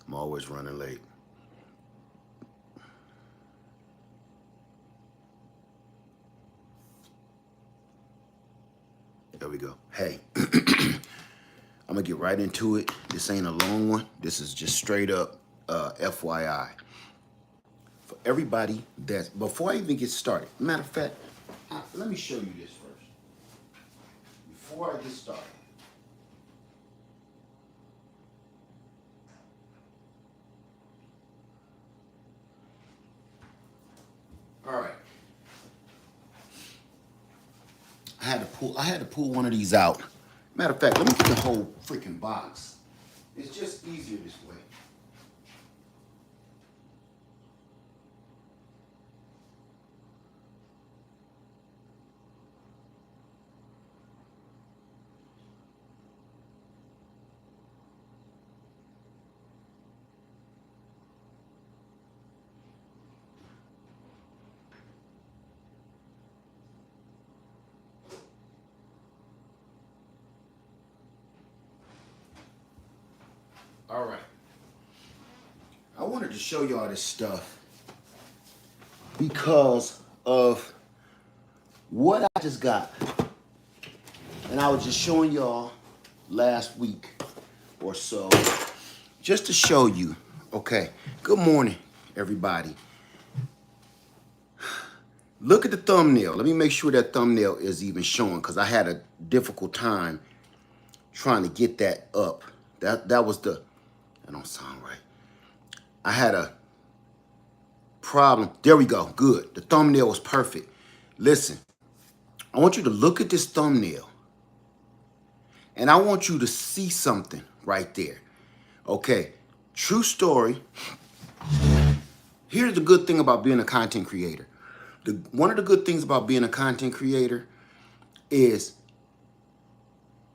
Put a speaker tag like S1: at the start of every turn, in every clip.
S1: I'm always running late. There we go. Hey, I'm gonna get right into it. This ain't a long one. This is just straight up FYI. For everybody that's, before I even get started, matter of fact, let me show you this first. Before I get started. All right. I had to pull one of these out. Matter of fact, let me get the whole freaking box. It's just easier this way. All right. I wanted to show y'all this stuff because of what I just got. And I was just showing y'all last week or so, just to show you. Okay, good morning, everybody. Look at the thumbnail. Let me make sure that thumbnail is even showing because I had a difficult time trying to get that up. That was the, that don't sound right. I had a problem. There we go. Good. The thumbnail was perfect. Listen, I want you to look at this thumbnail and I want you to see something right there. Okay. True story. Here's the good thing about being a content creator. One of the good things about being a content creator is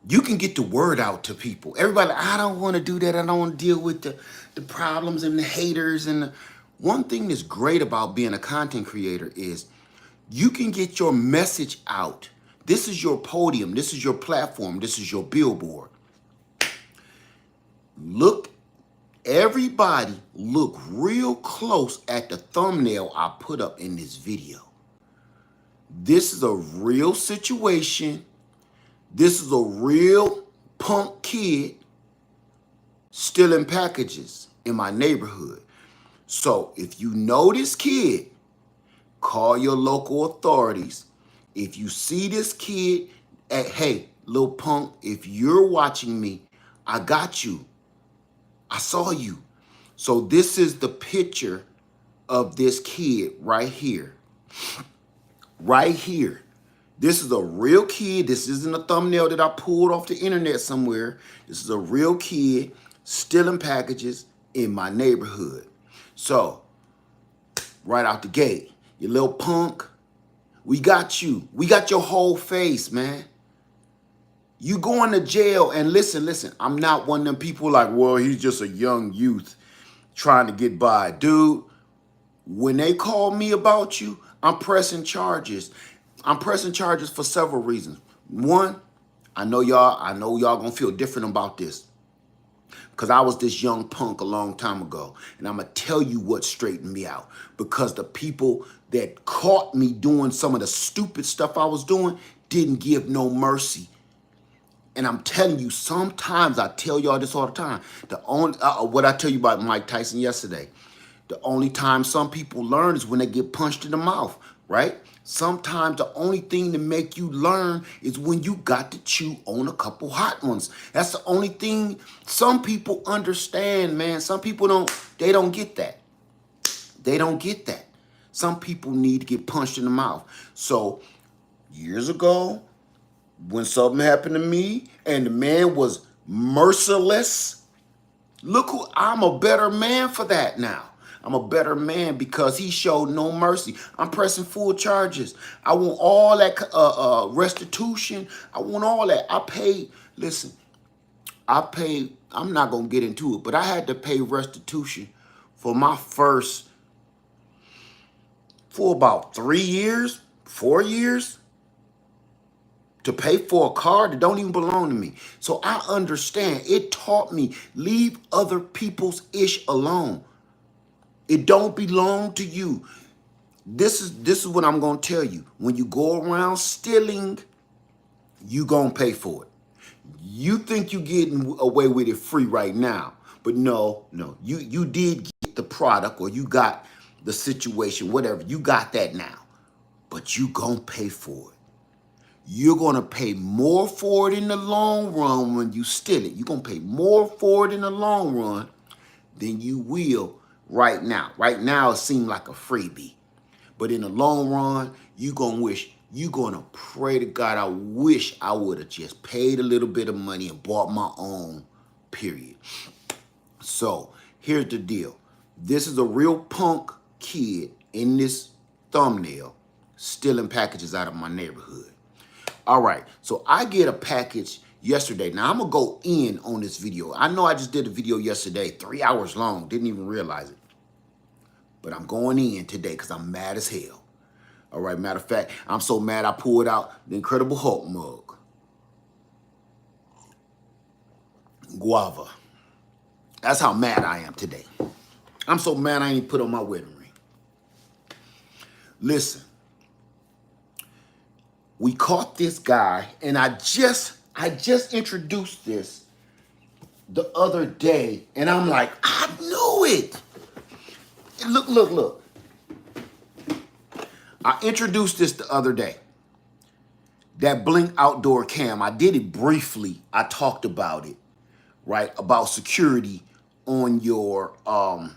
S1: you can get the word out to people. Everybody, I don't want to do that. I don't want to deal with the problems and the haters. One thing that's great about being a content creator is you can get your message out. This is your podium. This is your platform. This is your billboard. Everybody look real close at the thumbnail I put up in this video. This is a real situation. This is a real punk kid stealing packages in my neighborhood. So if you know this kid, call your local authorities. If you see this kid, hey, little punk, if you're watching me, I got you. I saw you. So this is the picture of this kid right here. Right here. This is a real kid. This isn't a thumbnail that I pulled off the internet somewhere. This is a real kid stealing packages in my neighborhood. So, right out the gate, you little punk, we got you. We got your whole face, man. You going to jail, and listen, I'm not one of them people like, well, he's just a young youth trying to get by. Dude, when they call me about you, I'm pressing charges. I'm pressing charges for several reasons. One, I know y'all gonna feel different about this because I was this young punk a long time ago, and I'm gonna tell you what straightened me out, because the people that caught me doing some of the stupid stuff I was doing didn't give no mercy. And I'm telling you, sometimes I tell y'all this all the time. The only what I tell you about Mike Tyson yesterday, the only time some people learn is when they get punched in the mouth, right? Sometimes the only thing to make you learn is when you got to chew on a couple hot ones. That's the only thing some people understand, man. Some people they don't get that. They don't get that. Some people need to get punched in the mouth. So years ago, when something happened to me and the man was merciless, look who, I'm a better man for that now. I'm a better man because he showed no mercy. I'm pressing full charges. I want all that restitution. I want all that. I paid, listen, I'm not going to get into it, but I had to pay restitution for for about 3 years, 4 years. to pay for a car that don't even belong to me. So I understand. It taught me, leave other people's ish alone. It don't belong to you. This is what I'm gonna tell you. When you go around stealing, you gonna pay for it. You think you getting away with it free right now, but no. You did get the product, or you got the situation, whatever. You got that now, but you gonna pay for it. You're gonna pay more for it in the long run when you steal it. You're gonna pay more for it in the long run than you will right now. Right now, it seems like a freebie. But in the long run, you're gonna pray to God, I wish I would have just paid a little bit of money and bought my own, period. So here's the deal. This is a real punk kid in this thumbnail stealing packages out of my neighborhood. All right, so I get a package yesterday. Now, I'm going to go in on this video. I know I just did a video yesterday, 3 hours long, didn't even realize it. But I'm going in today because I'm mad as hell. All right, matter of fact, I'm so mad I pulled out the Incredible Hulk mug. Guava. That's how mad I am today. I'm so mad I ain't put on my wedding ring. Listen. We caught this guy, and I just introduced this the other day, and I'm like, I knew it. And look. I introduced this the other day. That Blink outdoor cam. I did it briefly. I talked about it, right? About security on your house,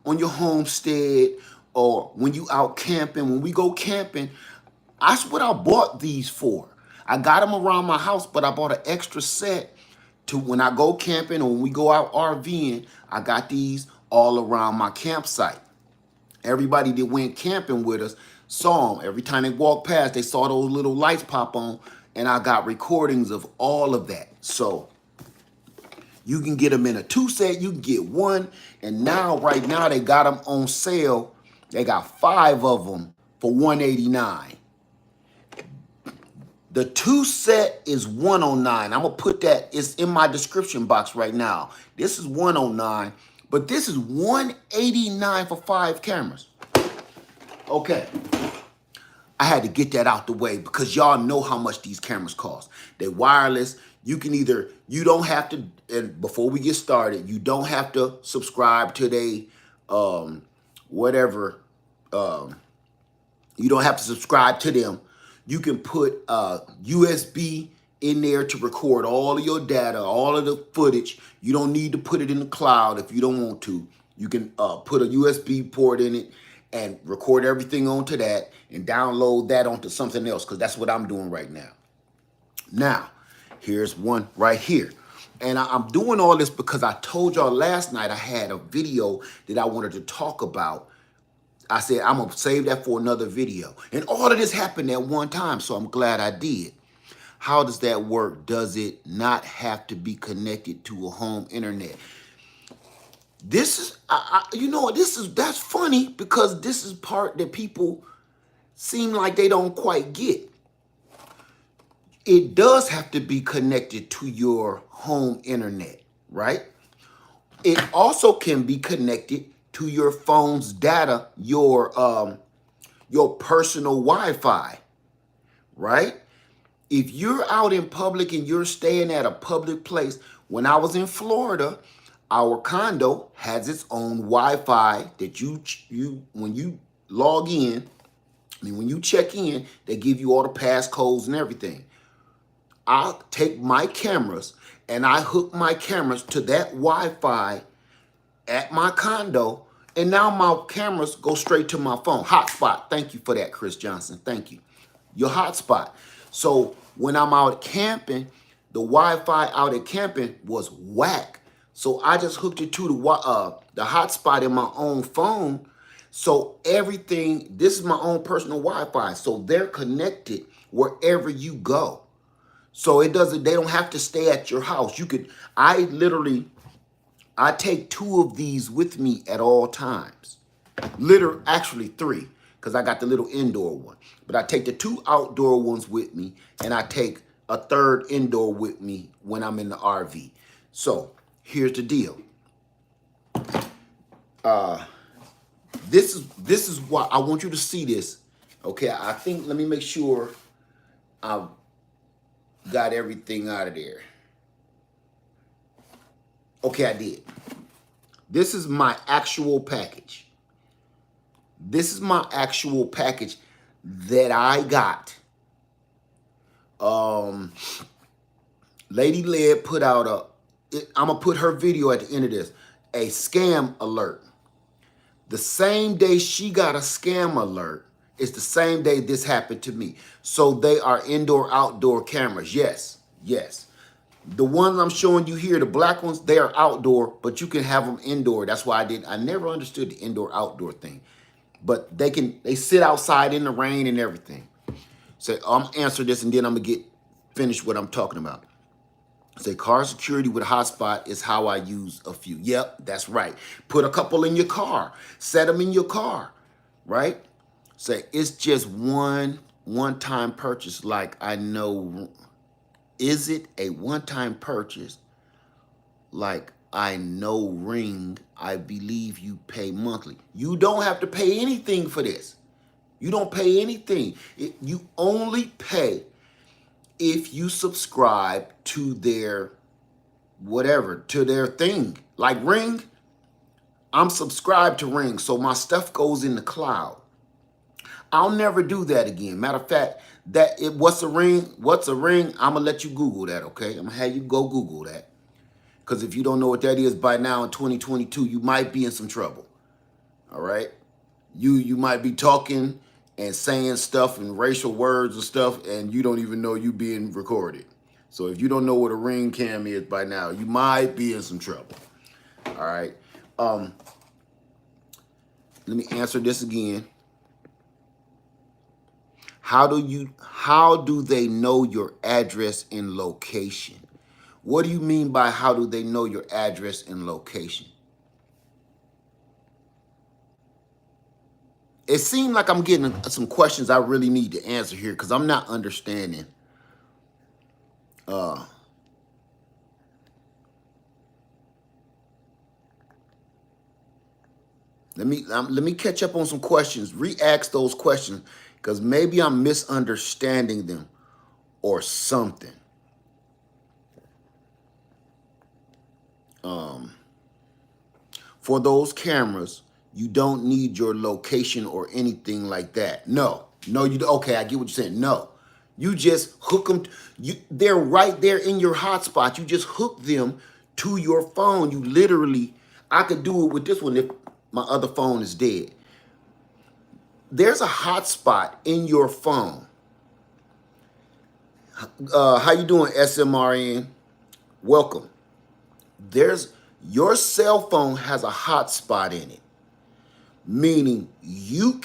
S1: on your homestead, or when you out camping. When we go camping, that's what I bought these for. I got them around my house, but I bought an extra set to when I go camping or when we go out RVing. I got these all around my campsite. Everybody that went camping with us saw them. Every time they walked past, they saw those little lights pop on, and I got recordings of all of that. So you can get them in a 2-set, you can get one, and now, right now, they got them on sale. They got 5 of them for $189. The 2-set is $109. I'm gonna put that, it's in my description box right now. This is $109, but this is $189 for 5 cameras. Okay, I had to get that out the way because y'all know how much these cameras cost. They're wireless. You can either, you don't have to, and before we get started, you don't have to subscribe to they, whatever, you don't have to subscribe to them. You can put USB in there to record all of your data, all of the footage. You don't need to put it in the cloud if you don't want to. You can put a USB port in it and record everything onto that and download that onto something else, because that's what I'm doing right now. Now, here's one right here. And I'm doing all this because I told y'all last night I had a video that I wanted to talk about. I said, I'm going to save that for another video. And all of this happened at one time, so I'm glad I did. How does that work? Does it not have to be connected to a home internet? This is, you know, that's funny because this is part that people seem like they don't quite get. It does have to be connected to your home internet, right? It also can be connected to your phone's data, your personal Wi-Fi, right? If you're out in public and you're staying at a public place, when I was in Florida, our condo has its own Wi-Fi that you when you log in, when you check in, they give you all the passcodes and everything. I'll take my cameras and I hook my cameras to that Wi-Fi at my condo, and now my cameras go straight to my phone. Hotspot. Thank you for that, Chris Johnson. Thank you. Your hotspot. So when I'm out camping, the Wi-Fi out at camping was whack. So I just hooked it to the hotspot in my own phone. So everything, this is my own personal Wi-Fi. So they're connected wherever you go. So it doesn't, they don't have to stay at your house. You could, I take 2 of these with me at all times. Actually 3, because because I got the little indoor one. But I take the 2 outdoor ones with me, and I take a 3rd indoor with me when I'm in the RV. So here's the deal. This is why I want you to see this. Okay, I think, let me make sure I've got everything out of there. Okay, I did. This is my actual package. This is my actual package that I got. Lady Led put out I'm gonna put her video at the end of this, a scam alert. The same day she got a scam alert, it's the same day this happened to me. So they are indoor, outdoor cameras. Yes, yes. The ones I'm showing you here, the black ones, they are outdoor, but you can have them indoor. That's why I never understood the indoor, outdoor thing. But they sit outside in the rain and everything. So I'm answer this and then I'm gonna get finished what I'm talking about. Say car security with a hotspot is how I use a few. Yep, that's right. Put a couple in your car. Set them in your car, right? Say it's just one-time purchase. Like I know, is it a one-time purchase? Like I know Ring, I believe you pay monthly. You don't have to pay anything for this. You don't pay anything. You only pay if you subscribe to their whatever, to their thing. Like Ring, I'm subscribed to Ring, so my stuff goes in the cloud. I'll never do that again. Matter of fact, what's a ring? What's a ring? I'm gonna let you Google that, okay? I'm gonna have you go Google that. Because if you don't know what that is by now in 2022, you might be in some trouble. All right? You might be talking and saying stuff and racial words and stuff, and you don't even know you being recorded. So if you don't know what a ring cam is by now, you might be in some trouble. All right. Let me answer this again. How do they know your address and location? What do you mean by how do they know your address and location? It seems like I'm getting some questions I really need to answer here because I'm not understanding. Let me catch up on some questions. Re-ask those questions because maybe I'm misunderstanding them or something. For those cameras, you don't need your location or anything like that. No, you okay, I get what you're saying. No, you just hook them. They're right there in your hotspot. You just hook them to your phone. You literally, I could do it with this one if my other phone is dead. There's a hotspot in your phone. How you doing, SMRN? Welcome. Your cell phone has a hotspot in it, meaning you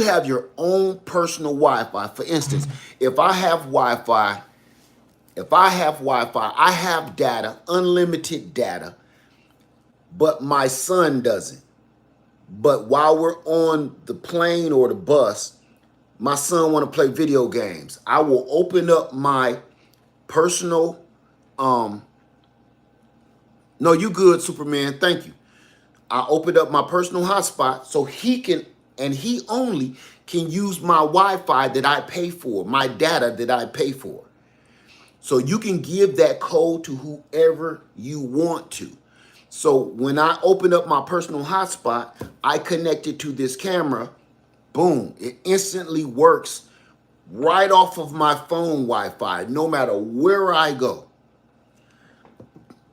S1: have your own personal Wi-Fi. For instance, if I have Wi-Fi, I have data, unlimited data, but my son doesn't. But while we're on the plane or the bus, my son want to play video games. I will open up my personal, no, you good, Superman, thank you. I opened up my personal hotspot so he can, and he only can use my Wi-Fi that I pay for, my data that I pay for. So you can give that code to whoever you want to. So when I open up my personal hotspot, I connect it to this camera, boom, it instantly works right off of my phone Wi-Fi, no matter where I go.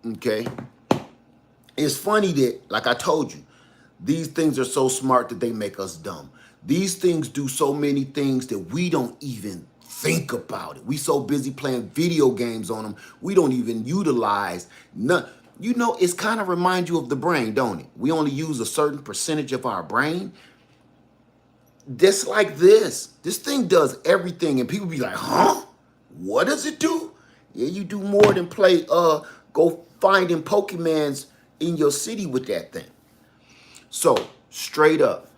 S1: Okay. It's funny that, like I told you, these things are so smart that they make us dumb. These things do so many things that we don't even think about it. We so busy playing video games on them, we don't even utilize none. You know, it's kind of remind you of the brain, don't it? We only use a certain percentage of our brain. Just like this. This thing does everything, and people be like, huh? What does it do? Yeah, you do more than play, go finding Pokemons in your city with that thing. So, straight up,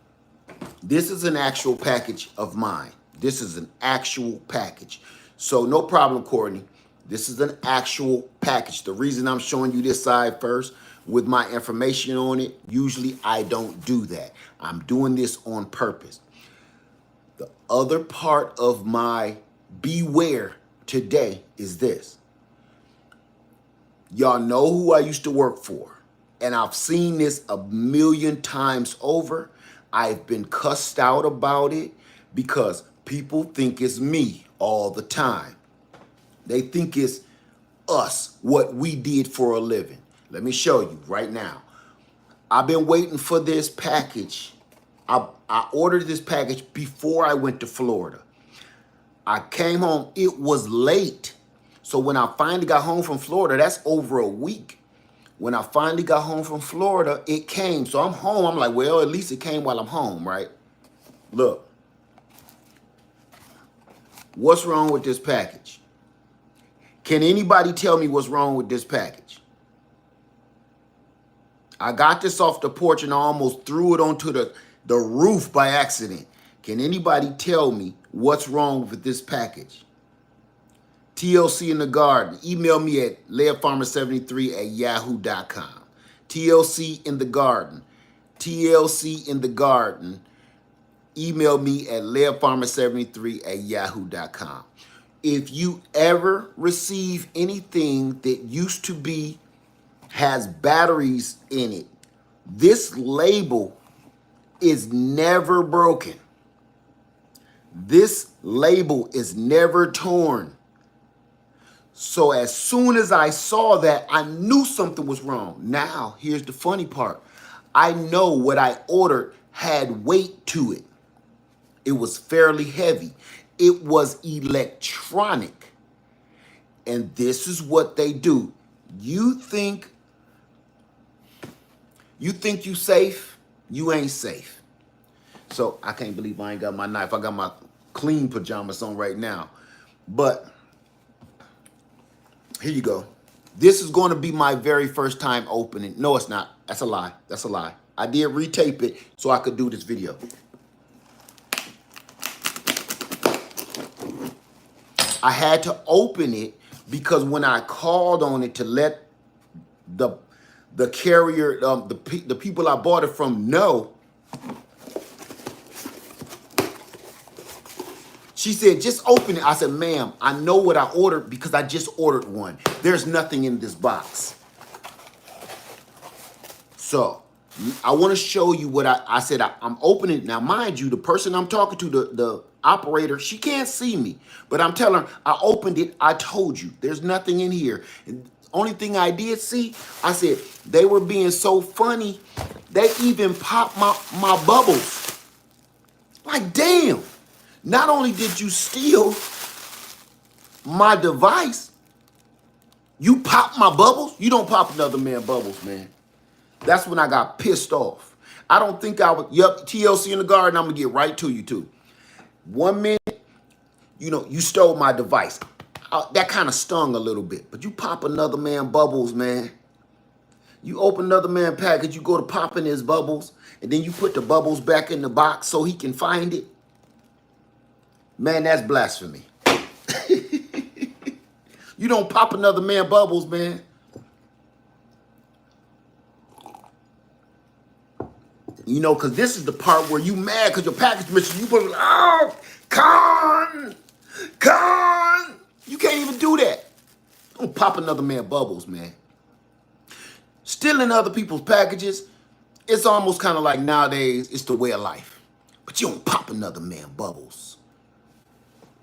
S1: This is an actual package of mine. This is an actual package. So no problem, Courtney. This is an actual package. The reason I'm showing you this side first with my information on it, usually I don't do that. I'm doing this on purpose. The other part of my beware today is this. Y'all know who I used to work for, and I've seen this a million times over. I've been cussed out about it because people think it's me all the time. They think it's us, what we did for a living. Let me show you right now. I've been waiting for this package. I ordered this package before I went to Florida. I came home, it was late. So when I finally got home from Florida, that's over a week. When I finally got home from Florida, it came. So I'm home. I'm like, well, at least it came while I'm home, right? Look. What's wrong with this package? Can anybody tell me what's wrong with this package? I got this off the porch and I almost threw it onto the roof by accident. Can anybody tell me what's wrong with this package? TLC in the garden. Email me at lairfarmer73@yahoo.com. TLC in the garden. TLC in the garden. Email me at lairfarmer73@yahoo.com. If you ever receive anything that used to be, has batteries in it, this label is never broken. This label is never torn. So as soon as I saw that, I knew something was wrong. Now, here's the funny part. I know what I ordered had weight to it. It was fairly heavy. It was electronic. And this is what they do. You think you safe? You ain't safe. So I can't believe I ain't got my knife. I got my clean pajamas on right now. But here you go. This is going to be my very first time opening. No, it's not. That's a lie. That's a lie. I did retape it so I could do this video. I had to open it because when I called on it to let the carrier, the people I bought it from know, she said, just open it. I said, ma'am, I know what I ordered because I just ordered one. There's nothing in this box. So I want to show you what I said. I'm opening it. Now, mind you, the person I'm talking to, the operator, she can't see me. But I'm telling her, I opened it. I told you, there's nothing in here. Only thing I did see, I said, they were being so funny. They even popped my bubbles. Like, damn. Not only did you steal my device, you pop my bubbles. You don't pop another man's bubbles, man. That's when I got pissed off. I don't think I would. Yep, TLC in the garden. I'm gonna get right to you too. 1 minute, you stole my device. That kind of stung a little bit. But you pop another man's bubbles, man. You open another man's package. You go to popping his bubbles, and then you put the bubbles back in the box so he can find it. Man, that's blasphemy. You don't pop another man's bubbles, man. Because this is the part where you mad because your package missing. You put, oh, con. You can't even do that. Don't pop another man's bubbles, man. Stealing other people's packages, it's almost kind of like nowadays, it's the way of life. But you don't pop another man's bubbles.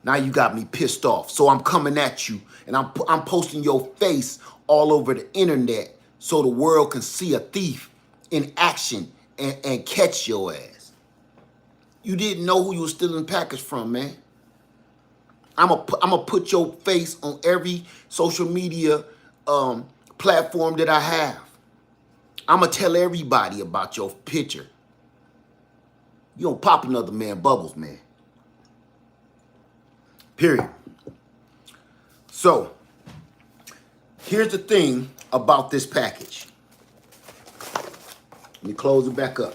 S1: Now you got me pissed off. So I'm coming at you and I'm posting your face all over the internet so the world can see a thief in action and catch your ass. You didn't know who you were stealing the package from, man. I'm gonna put your face on every social media platform that I have. I'm gonna tell everybody about your picture. You don't pop another man's bubbles, man. Period. So, here's the thing about this package. Let me close it back up.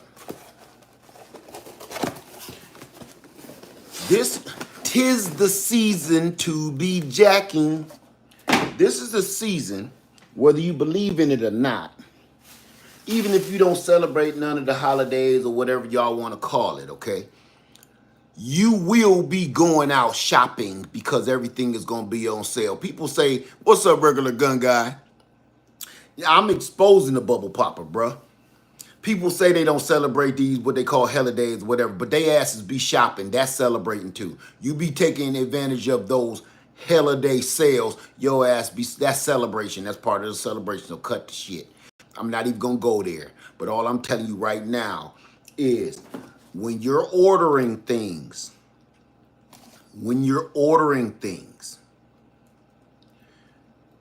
S1: This, 'tis the season to be jacking. This is the season, whether you believe in it or not, even if you don't celebrate none of the holidays or whatever y'all want to call it, okay? You will be going out shopping because everything is going to be on sale. People say, what's up, regular gun guy? I'm exposing the bubble popper, bruh. People say they don't celebrate these, what they call holidays, whatever, but they asses be shopping. That's celebrating too. You be taking advantage of those holiday sales. Your ass be, that's celebration. That's part of the celebration. So cut the shit. I'm not even gonna go there. But all I'm telling you right now is when you're ordering things,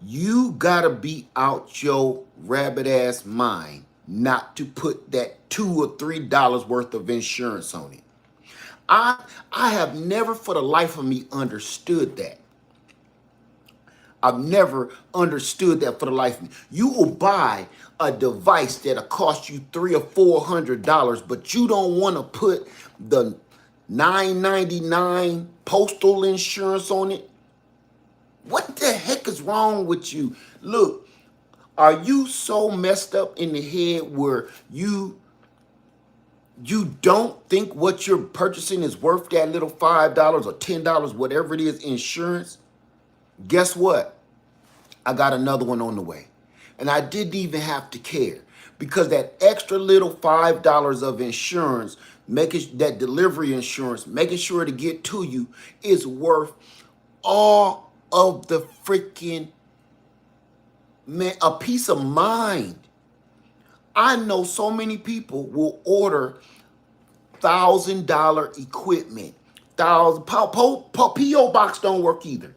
S1: you gotta be out your rabbit ass mind not to put that $2 or $3 worth of insurance on it. I have never for the life of me understood that. I've never understood that for the life of me. You will buy a device that'll cost you $300 or $400, but you don't want to put the $9.99 postal insurance on it. What the heck is wrong with you? Look, are you so messed up in the head where you don't think what you're purchasing is worth that little $5 or $10, whatever it is, insurance? Guess what? I got another one on the way. And I didn't even have to care because that extra little $5 of insurance, making that delivery insurance, making sure to get to you is worth all of the freaking, man, a peace of mind. I know so many people will order $1,000 equipment. P.O. box don't work either.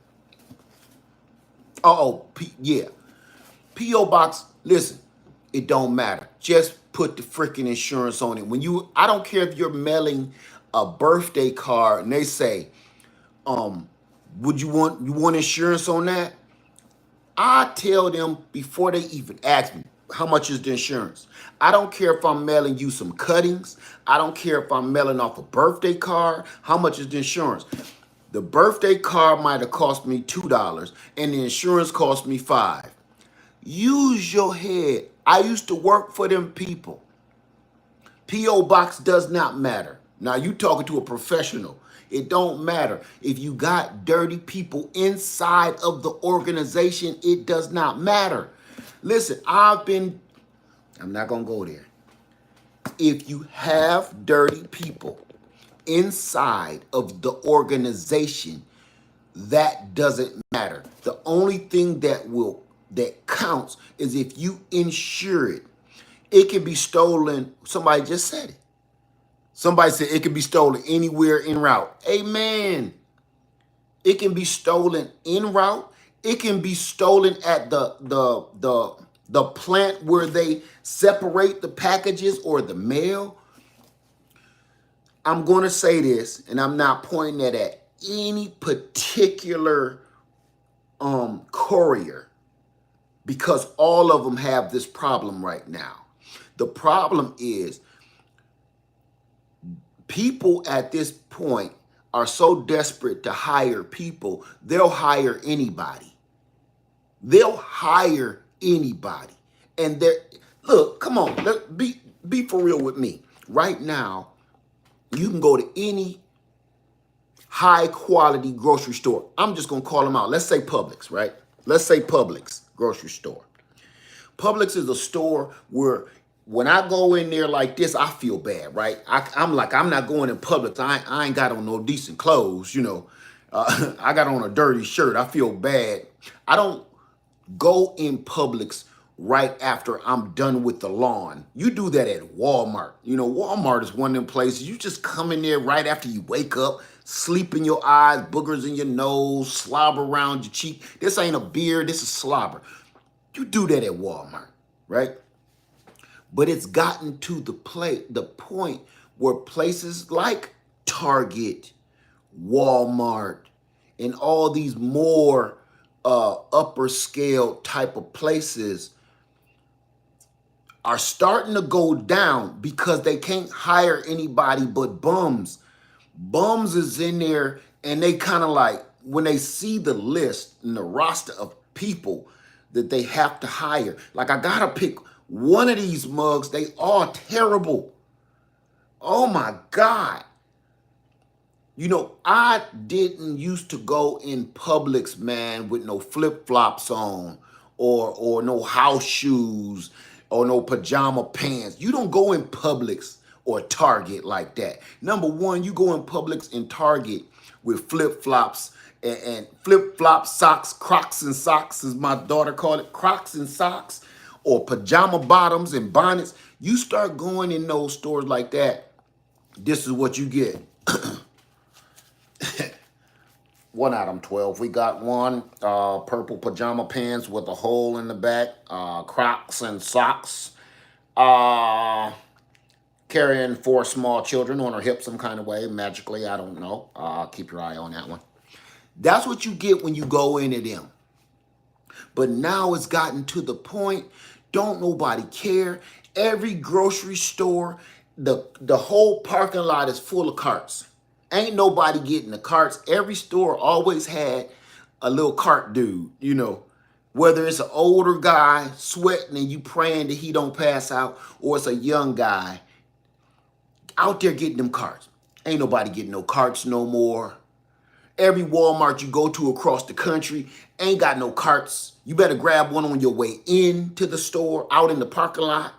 S1: Yeah. P.O. box, listen, it don't matter. Just put the freaking insurance on it. I don't care if you're mailing a birthday card and they say, would you want insurance on that? I tell them before they even ask me, how much is the insurance? I don't care if I'm mailing you some cuttings. I don't care if I'm mailing off a birthday card. How much is the insurance? The birthday card might have cost me $2 and the insurance cost me $5. Use your head. I used to work for them people. P.O. box does not matter. Now you talking to a professional. It don't matter. If you got dirty people inside of the organization, it does not matter. Listen, I'm not going to go there. If you have dirty people inside of the organization, that doesn't matter. The only thing that counts is if you insure it. It can be stolen. Somebody just said it. Somebody said it can be stolen anywhere en route. Amen. It can be stolen en route. It can be stolen at the plant where they separate the packages or the mail. I'm going to say this, and I'm not pointing it at any particular courier because all of them have this problem right now. The problem is people at this point are so desperate to hire people, they'll hire anybody. They'll hire anybody. And look, come on, be for real with me. Right now, you can go to any high quality grocery store. I'm just going to call them out. Let's say Publix, right? Let's say Publix grocery store. Publix is a store where when I go in there like this, I feel bad, right? I'm like, I'm not going in Publix. I ain't got on no decent clothes, you know. I got on a dirty shirt. I feel bad. I don't go in Publix right after I'm done with the lawn. You do that at Walmart. You know, Walmart is one of them places. You just come in there right after you wake up, sleep in your eyes, boogers in your nose, slobber around your cheek. This ain't a beer. This is slobber. You do that at Walmart, right? But it's gotten to the point where places like Target, Walmart, and all these more upper scale type of places are starting to go down because they can't hire anybody but bums. Bums is in there, and they kind of like, when they see the list and the roster of people that they have to hire, like, I gotta pick one of these mugs. They are terrible. Oh my God. You know, I didn't used to go in Publix, man, with no flip-flops on, or no house shoes, or no pajama pants. You don't go in Publix or Target like that. Number one, you go in Publix and Target with flip-flops and flip-flop socks, Crocs and socks, as my daughter called it, Crocs and socks, or pajama bottoms and bonnets. You start going in those stores like that, this is what you get. One item 12. We got one purple pajama pants with a hole in the back, Crocs and socks, carrying 4 small children on her hip some kind of way, magically, I don't know. Keep your eye on that one. That's what you get when you go into them. But now it's gotten to the point, don't nobody care. Every grocery store, the whole parking lot is full of carts. Ain't nobody getting the carts. Every store always had a little cart dude, you know, whether it's an older guy sweating and you praying that he don't pass out, or it's a young guy out there getting them carts. Ain't nobody getting no carts no more. Every Walmart you go to across the country ain't got no carts. You better grab one on your way into the store, out in the parking lot,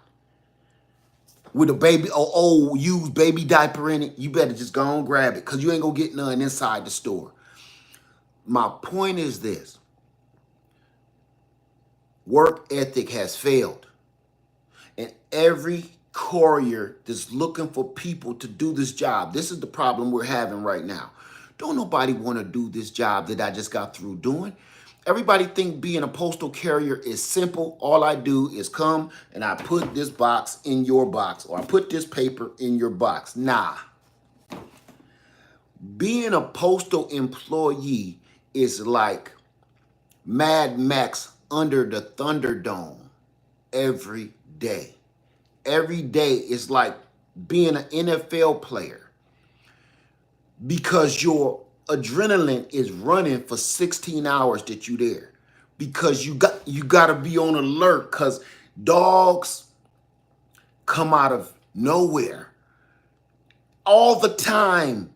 S1: with a baby, old used baby diaper in it. You better just go and grab it, because you ain't gonna get none inside the store. My point is this: work ethic has failed. And every courier that's looking for people to do this job, this is the problem we're having right now. Don't nobody want to do this job that I just got through doing. Everybody think being a postal carrier is simple. All I do is come and I put this box in your box, or I put this paper in your box. Nah. Being a postal employee is like Mad Max under the Thunderdome every day. Every day is like being an NFL player, because your adrenaline is running for 16 hours that you there, because you got to be on alert, because dogs come out of nowhere all the time.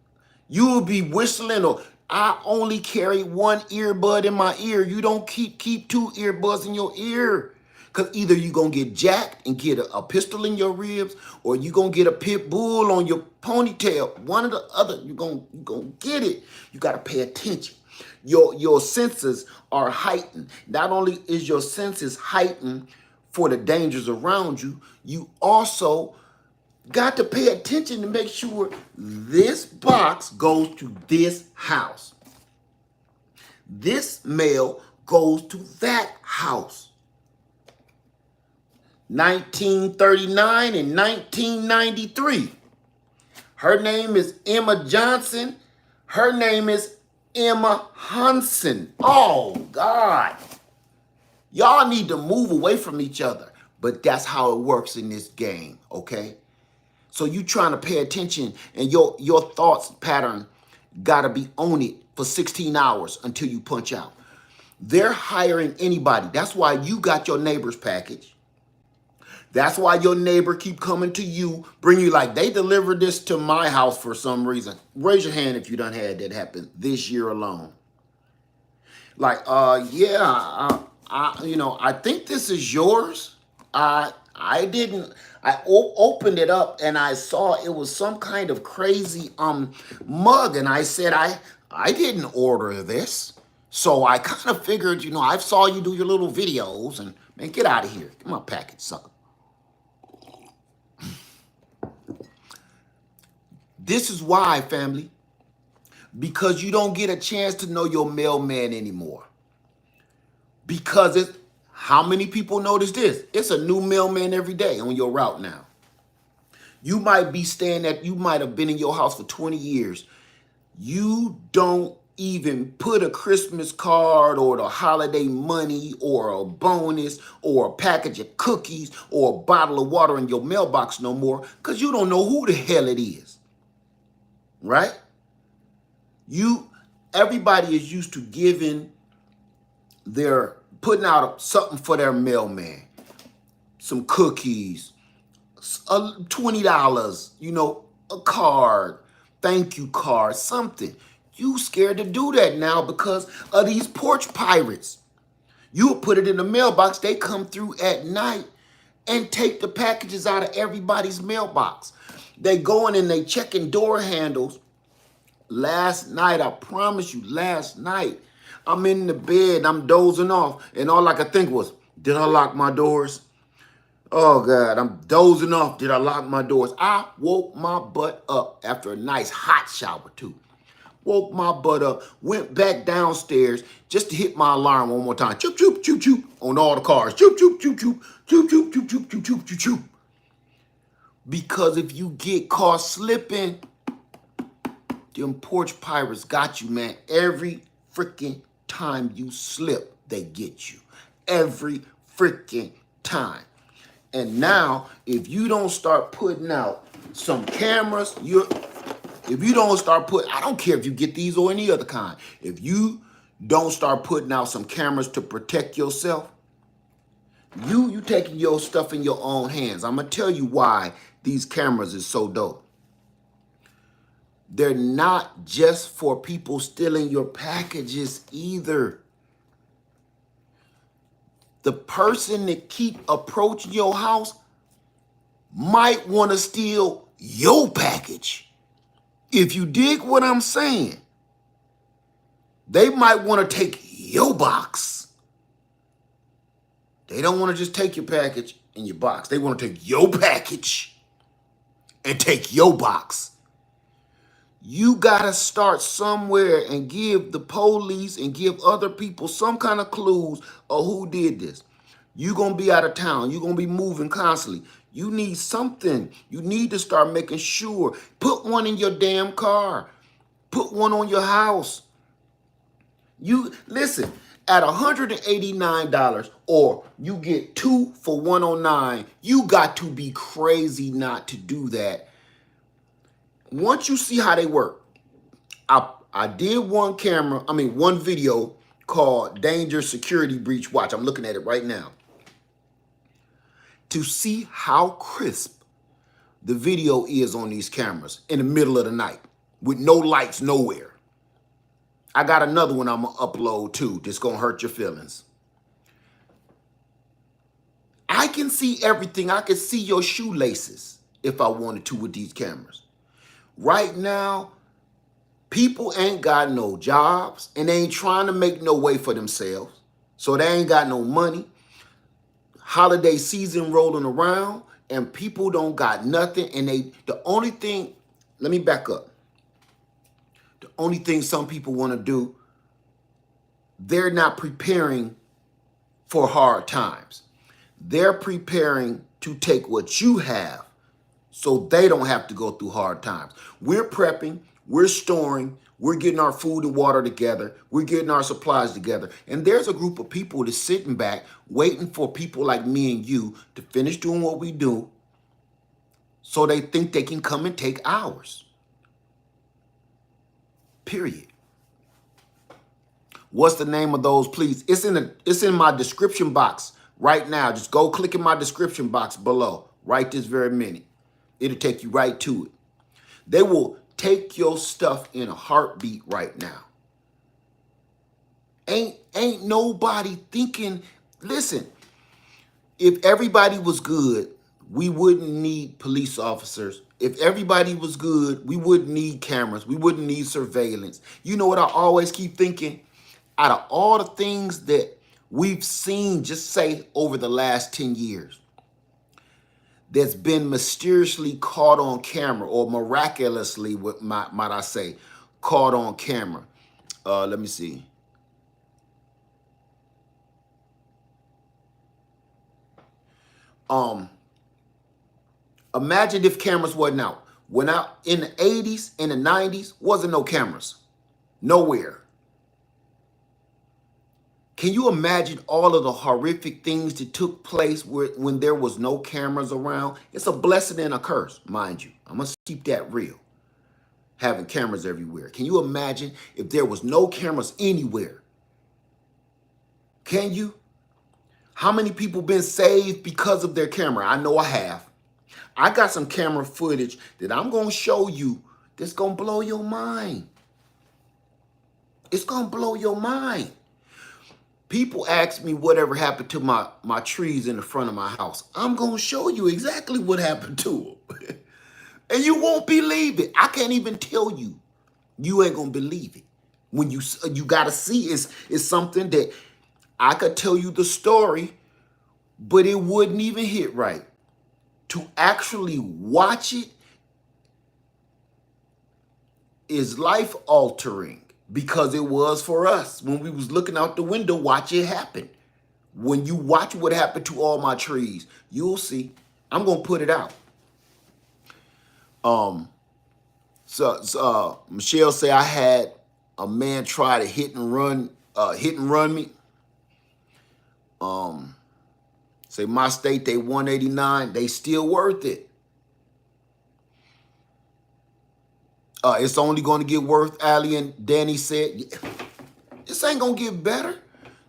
S1: You will be whistling, or I only carry one earbud in my ear. You don't keep 2 earbuds in your ear, because either you're going to get jacked and get a pistol in your ribs, or you're going to get a pit bull on your ponytail. One or the other, you're going to get it. You got to pay attention. Your senses are heightened. Not only is your senses heightened for the dangers around you, you also got to pay attention to make sure this box goes to this house. This mail goes to that house. 1939 and 1993. Her name is Emma Johnson. Her name is Emma Hunson. Oh, God. Y'all need to move away from each other. But that's how it works in this game, okay? So you trying to pay attention, and your thoughts pattern got to be on it for 16 hours until you punch out. They're hiring anybody. That's why you got your neighbor's package. That's why your neighbor keep coming to you, bring you, like, they delivered this to my house for some reason. Raise your hand if you done had that happen this year alone. Like, yeah, I think this is yours. I opened it up and I saw it was some kind of crazy mug, and I said, I didn't order this. So I kind of figured, I saw you do your little videos, and man, get out of here. Get my package, sucker. This is why, family, because you don't get a chance to know your mailman anymore. Because how many people notice this? It's a new mailman every day on your route now. You might have been in your house for 20 years. You don't even put a Christmas card or the holiday money or a bonus or a package of cookies or a bottle of water in your mailbox no more, because you don't know who the hell it is. Right? Everybody is used to putting out something for their mailman, some cookies, $20, a card, thank you card, something. You scared to do that now because of these porch pirates. You put it in the mailbox, they come through at night and take the packages out of everybody's mailbox. They go in and they checking door handles. Last night, I promise you, last night, I'm in the bed, I'm dozing off, and all I could think was, did I lock my doors? Oh God, I'm dozing off. Did I lock my doors? I woke my butt up after a nice hot shower too. Woke my butt up, went back downstairs just to hit my alarm one more time. Choop, choop, choop, choop on all the cars. Choop, choop, choop, choop, choop, choop, choop, choop, choop, choop, choop, choop. Because if you get caught slipping, them porch pirates got you, man. Every freaking time you slip, they get you. Every freaking time. And now, if you don't start putting out some cameras, if you don't start putting, I don't care if you get these or any other kind. If you don't start putting out some cameras to protect yourself, you taking your stuff in your own hands. I'm going to tell you why these cameras is so dope. They're not just for people stealing your packages either. The person that keep approaching your house might want to steal your package. If you dig what I'm saying, they might want to take your box. They don't want to just take your package in your box. They want to take your package and take your box. You got to start somewhere and give the police and give other people some kind of clues of who did this. You're going to be out of town. You're going to be moving constantly. You need something. You need to start making sure. Put one in your damn car. Put one on your house. Listen, at $189 or you get 2 for $109, you got to be crazy not to do that. Once you see how they work, I did one video called Danger Security Breach Watch. I'm looking at it right now. To see how crisp the video is on these cameras in the middle of the night with no lights nowhere. I got another one I'm going to upload too that's going to hurt your feelings. I can see everything. I can see your shoelaces if I wanted to with these cameras. Right now, people ain't got no jobs and they ain't trying to make no way for themselves. So they ain't got no money. Holiday season rolling around and people don't got nothing. And let me back up. The only thing some people want to do, they're not preparing for hard times. They're preparing to take what you have so they don't have to go through hard times. We're prepping, we're storing, we're getting our food and water together, we're getting our supplies together. And there's a group of people that's sitting back waiting for people like me and you to finish doing what we do so they think they can come and take ours. Period. What's the name of those, please? It's in my description box right now. Just go click in my description box below right this very minute. It'll take you right to it. They will take your stuff in a heartbeat right now. Ain't nobody thinking, listen, if everybody was good, we wouldn't need police officers. If everybody was good, we wouldn't need cameras. We wouldn't need surveillance. You know what I always keep thinking? Out of all the things that we've seen, just say over the last 10 years, that's been mysteriously caught on camera or miraculously, might I say, caught on camera. Let me see. Imagine if cameras wasn't out. When out in the 80s, in the 90s, wasn't no cameras. Nowhere. Can you imagine all of the horrific things that took place when there was no cameras around? It's a blessing and a curse, mind you. I'm going to keep that real. having cameras everywhere. Can you imagine if there was no cameras anywhere? Can you? How many people been saved because of their camera? I know I have. I got some camera footage that I'm going to show you that's going to blow your mind. It's going to blow your mind. People ask me whatever happened to my trees in the front of my house. I'm going to show you exactly what happened to them. And you won't believe it. I can't even tell you. You ain't going to believe it. When you got to see it's something that I could tell you the story, but it wouldn't even hit right. To actually watch it is life altering because it was for us. When we was looking out the window, watch it happen. When you watch what happened to all my trees, you'll see. I'm going to put it out. Michelle say I had a man try to hit and run me. Say my state, they 189, they still worth it. It's only going to get worse, Ali and Danny said. This ain't going to get better.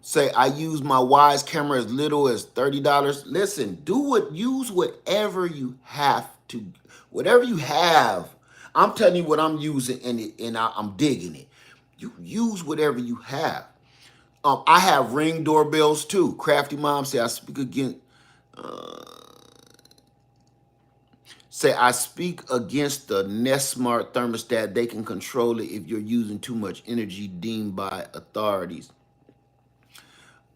S1: Say I use my Wise camera as little as $30. Listen, use whatever you have to, whatever you have. I'm telling you what I'm using and I'm digging it. You use whatever you have. I have Ring doorbells too. Crafty Mom say I speak against the Nest Smart thermostat. They can control it if you're using too much energy deemed by authorities.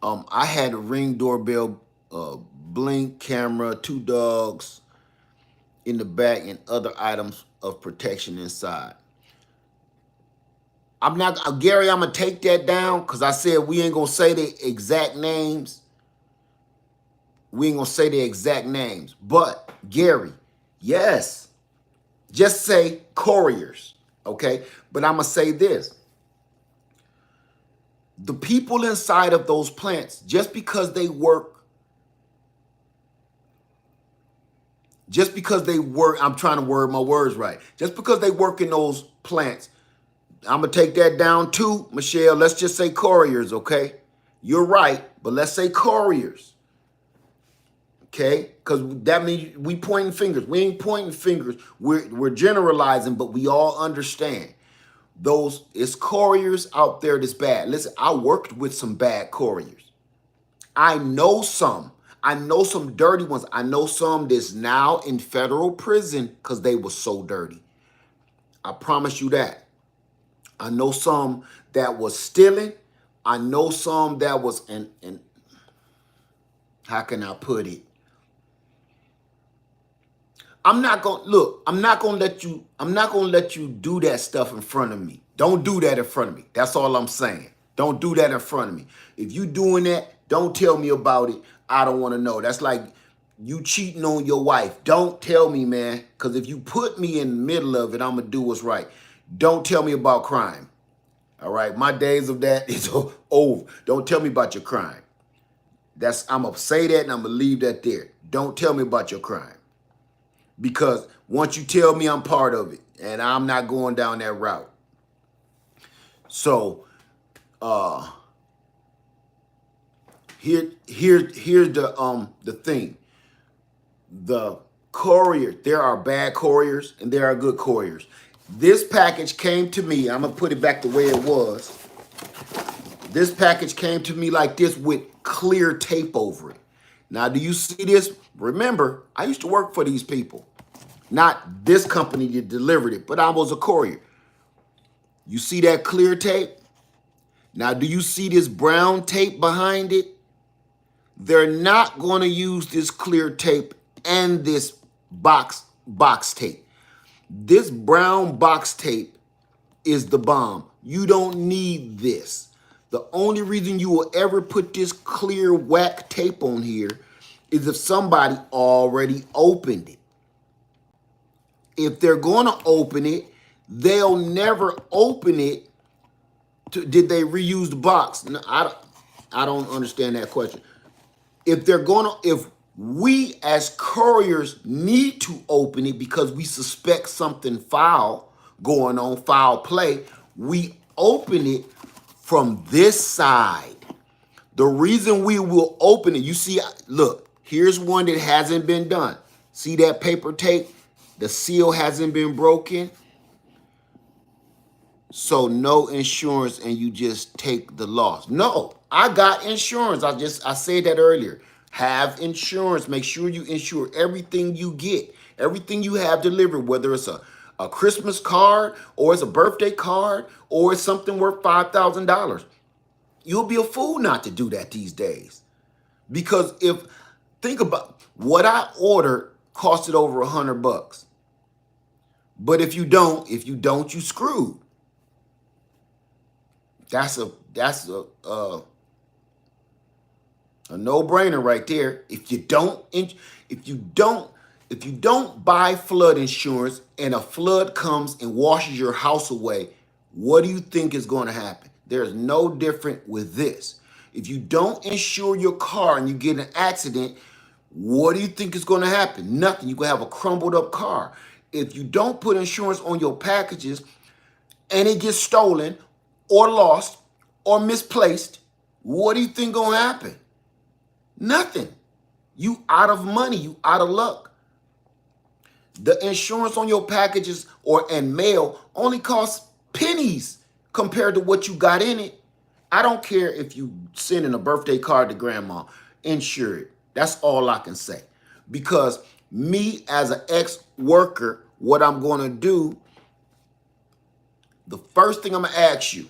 S1: I had a Ring doorbell, Blink camera, 2 dogs in the back, and other items of protection inside. Gary, I'm going to take that down because I said we ain't going to say the exact names. We ain't going to say the exact names. But, Gary, yes, just say couriers, okay? But I'm going to say this. The people inside of those plants, just because they work, I'm trying to word my words right. Just because they work in those plants, I'm going to take that down too, Michelle. Let's just say couriers, okay? You're right, but let's say couriers, okay? Because that means we pointing fingers. We ain't pointing fingers. We're generalizing, but we all understand. It's couriers out there that's bad. Listen, I worked with some bad couriers. I know some. I know some dirty ones. I know some that's now in federal prison because they were so dirty. I promise you that. I know some that was stealing. I know some that was, and how can I put it? I'm not going to let you do that stuff in front of me. Don't do that in front of me. That's all I'm saying. Don't do that in front of me. If you doing that, don't tell me about it. I don't want to know. That's like you cheating on your wife. Don't tell me, man. Because if you put me in the middle of it, I'm going to do what's right. Don't tell me about crime. All right? My days of that is over. Don't tell me about your crime. I'm going to say that and I'm going to leave that there. Don't tell me about your crime. Because once you tell me, I'm part of it. And I'm not going down that route. So, here's the thing. The courier, there are bad couriers and there are good couriers. This package came to me. I'm going to put it back the way it was. This package came to me like this with clear tape over it. Now, do you see this? Remember, I used to work for these people. Not this company that delivered it, but I was a courier. You see that clear tape? Now, do you see this brown tape behind it? They're not going to use this clear tape and this box tape. This brown box tape is the bomb. You don't need this. The only reason you will ever put this clear whack tape on here is if somebody already opened it. If they're going to open it, they'll never open it. Did they reuse the box? No, I don't understand that question. If we as couriers need to open it because we suspect something foul, going on foul play, we open it from this side. The reason we will open it, you see, look, here's one that hasn't been done. See that paper tape? The seal hasn't been broken. So no insurance and you just take the loss. No, I got insurance. I said that earlier. Have insurance. Make sure you insure everything you get, everything you have delivered, whether it's a Christmas card or it's a birthday card or it's something worth $5,000. You'll be a fool not to do that these days. Because think about what I ordered costed over $100. But if you don't, you screwed. That's a no-brainer right there. If you don't buy flood insurance and a flood comes and washes your house away, what do you think is going to happen? There's no different with this. If you don't insure your car and you get in an accident, what do you think is going to happen? Nothing. You're going to have a crumbled up car. If you don't put insurance on your packages and it gets stolen or lost or misplaced, what do you think going to happen? Nothing. You out of money. You out of luck. The insurance on your packages and mail only costs pennies compared to what you got in it. I don't care if you sending a birthday card to grandma. Insure it. That's all I can say. Because me as an ex-worker, what I'm going to do, the first thing I'm going to ask you,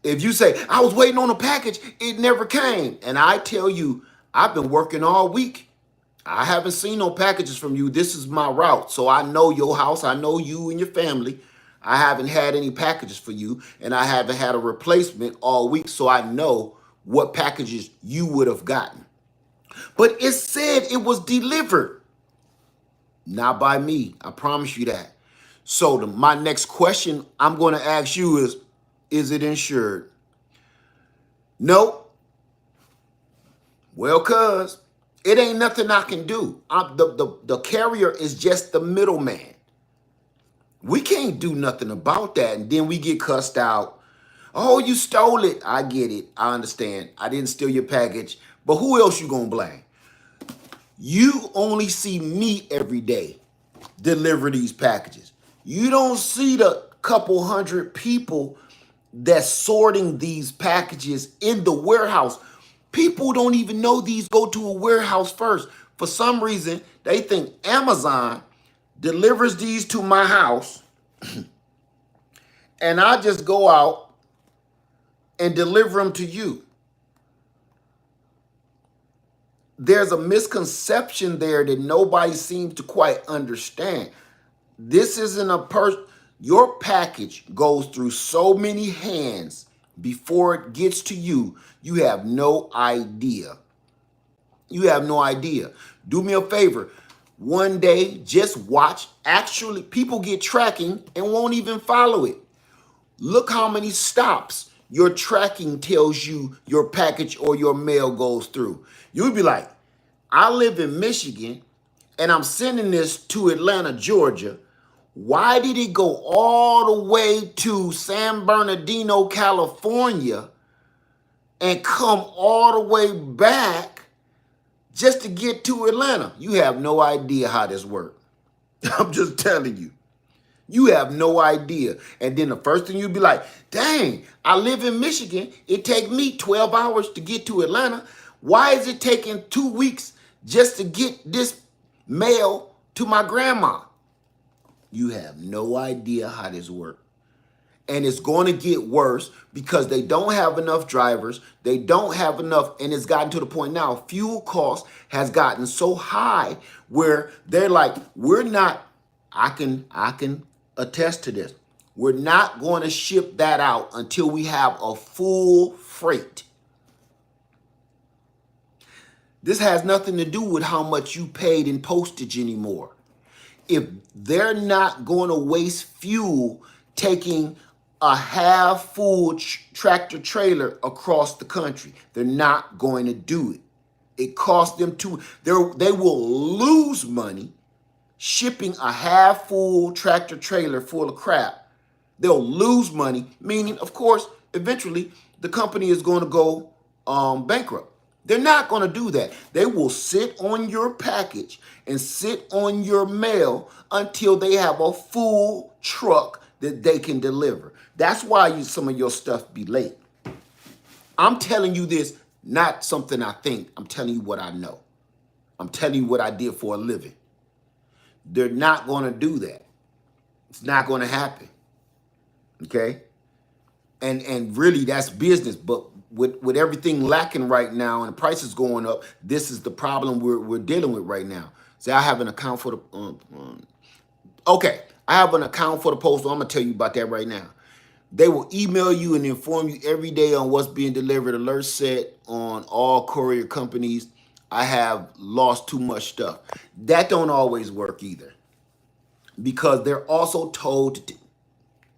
S1: if you say, I was waiting on a package, it never came. And I tell you, I've been working all week. I haven't seen no packages from you. This is my route. So I know your house. I know you and your family. I haven't had any packages for you. And I haven't had a replacement all week. So I know what packages you would have gotten. But it said it was delivered. Not by me. I promise you that. So my next question I'm going to ask you is it insured? No. Well, cuz it ain't nothing I can do. The carrier is just the middleman. We can't do nothing about that. And then we get cussed out. Oh, you stole it. I get it. I understand. I didn't steal your package. But who else you gonna blame? You only see me every day deliver these packages. You don't see the couple hundred people that's sorting these packages in the warehouse. People don't even know these go to a warehouse first. For some reason, they think Amazon delivers these to my house and I just go out and deliver them to you. There's a misconception there that nobody seems to quite understand. This isn't your package goes through so many hands before it gets to you. You have no idea. You have no idea. Do me a favor. One day, just watch. Actually, people get tracking and won't even follow it. Look how many stops your tracking tells you your package or your mail goes through. You'll be like, I live in Michigan and I'm sending this to Atlanta, Georgia. Why did it go all the way to San Bernardino, California and come all the way back just to get to Atlanta? You have no idea how this works. I'm just telling you. You have no idea. And then the first thing you'd be like, dang, I live in Michigan. It take me 12 hours to get to Atlanta. Why is it taking 2 weeks just to get this mail to my grandma? You have no idea how this works. And it's going to get worse because they don't have enough drivers. They don't have enough. And it's gotten to the point now, fuel cost has gotten so high where they're like, we're not, I can attest to this. We're not going to ship that out until we have a full freight. This has nothing to do with how much you paid in postage anymore. If they're not going to waste fuel taking a half full tractor trailer across the country, they're not going to do it. It costs them they will lose money shipping a half full tractor trailer full of crap They'll lose money, meaning, of course, eventually the company is going to go bankrupt. They're not going to do that. They will sit on your package and sit on your mail until they have a full truck that they can deliver. That's why some of your stuff be late. I'm telling you this, not something I think. I'm telling you what I know. I'm telling you what I did for a living. They're not going to do that. It's not going to happen. Okay? And really that's business, but with everything lacking right now and the prices going up, this is the problem we're dealing with right now. So I have an account for the okay, I have an account for the postal. I'm gonna tell you about that right now. They will email you and inform you every day on what's being delivered. Alert set on all courier companies. I have lost too much stuff. That don't always work either, because they're also told to do.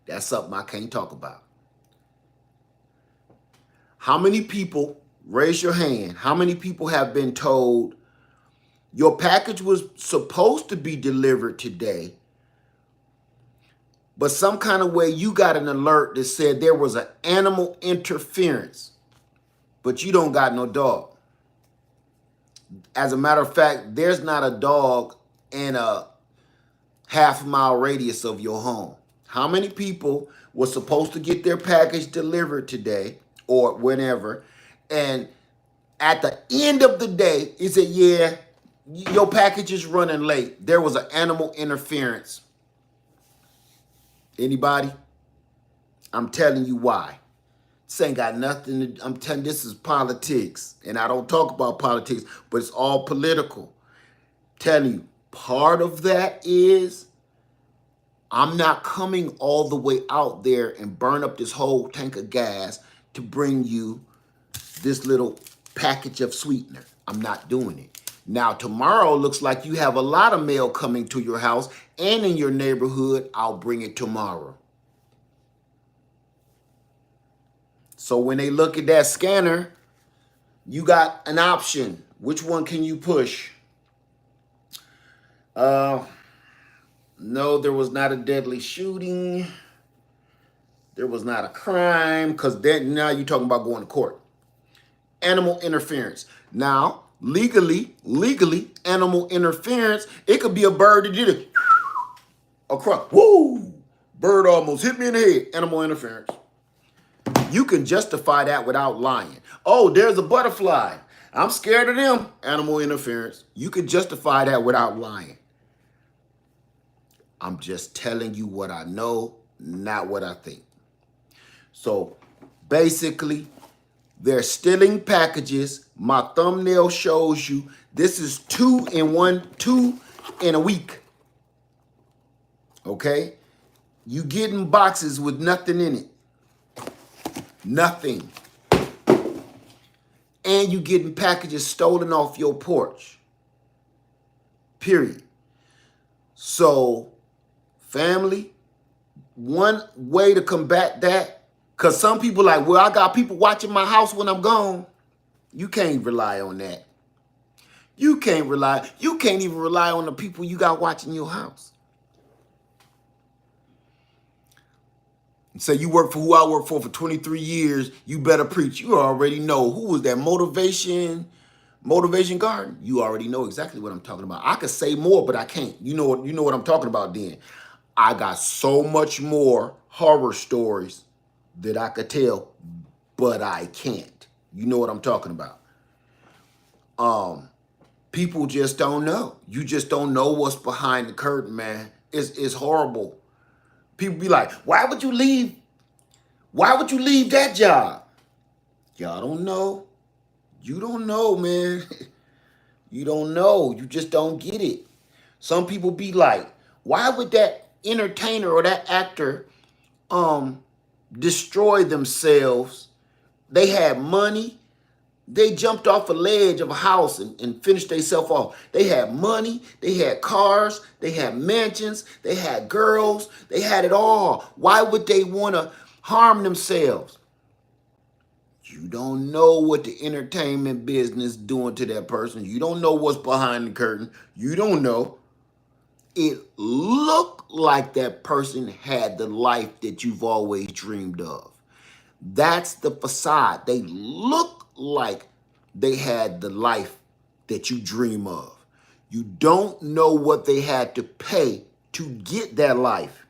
S1: That's something I can't talk about. How many people, raise your hand, how many people have been told your package was supposed to be delivered today, but some kind of way you got an alert that said there was an animal interference, but you don't got no dog? As a matter of fact, there's not a dog in a half-mile radius of your home. How many people were supposed to get their package delivered today or whenever, and at the end of the day, it said, yeah, your package is running late. There was an animal interference. Anybody? I'm telling you why. This ain't got nothing to, I'm telling you, this is politics. And I don't talk about politics, but it's all political. Telling you, part of that is I'm not coming all the way out there and burn up this whole tank of gas to bring you this little package of sweetener. I'm not doing it. Now, tomorrow looks like you have a lot of mail coming to your house and in your neighborhood. I'll bring it tomorrow. So when they look at that scanner, you got an option. Which one can you push? No, there was not a deadly shooting. There was not a crime, because then now you're talking about going to court. Animal interference. Now, legally, animal interference, it could be a bird that did it across. Woo! Bird almost hit me in the head. Animal interference. You can justify that without lying. Oh, there's a butterfly. I'm scared of them. Animal interference. You can justify that without lying. I'm just telling you what I know, not what I think. So basically, they're stealing packages. My thumbnail shows you this is 2 in a week. Okay? You getting boxes with nothing in it. Nothing. And you getting packages stolen off your porch. Period. So, family, one way to combat that, because some people like, well, I got people watching my house when I'm gone. You can't rely on that. You can't even rely on the people you got watching your house. Say you work for who I work for 23 years, you better preach. You already know. Who was that? Motivation Garden? You already know exactly what I'm talking about. I could say more, but I can't. You know what I'm talking about then. I got so much more horror stories that I could tell, but I can't. You know what I'm talking about. People just don't know. You just don't know what's behind the curtain, man. It's horrible. People be like, why would you leave? Why would you leave that job? Y'all don't know. You don't know, man. You don't know. You just don't get it. Some people be like, why would that entertainer or that actor destroy themselves? They had money. They jumped off a ledge of a house and finished themselves off. They had money, they had cars, they had mansions, they had girls, they had it all. Why would they want to harm themselves? You don't know what the entertainment business doing to that person. You don't know what's behind the curtain. You don't know. it looked like that person had the life that you've always dreamed of. That's the facade. They look like they had the life that you dream of. You don't know what they had to pay to get that life.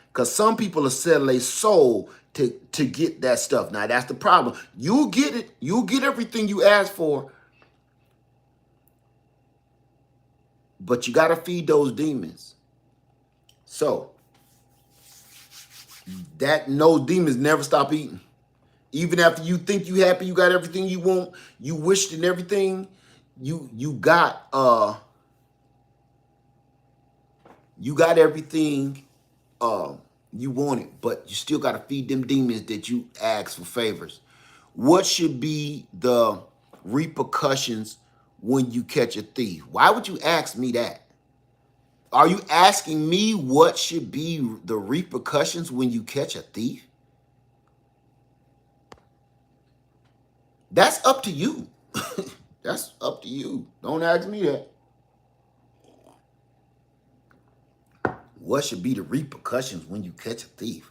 S1: Because some people are selling their soul to get that stuff. Now, that's the problem. You'll get it. You'll get everything you ask for. But you got to feed those demons. So, those demons never stop eating. Even after you think you happy, you got everything you want, you wished and everything, you got everything you wanted, but you still got to feed them demons that you ask for favors. What should be the repercussions when you catch a thief? Why would you ask me that? Are you asking me what should be the repercussions when you catch a thief? That's up to you. That's up to you. Don't ask me that. What should be the repercussions when you catch a thief?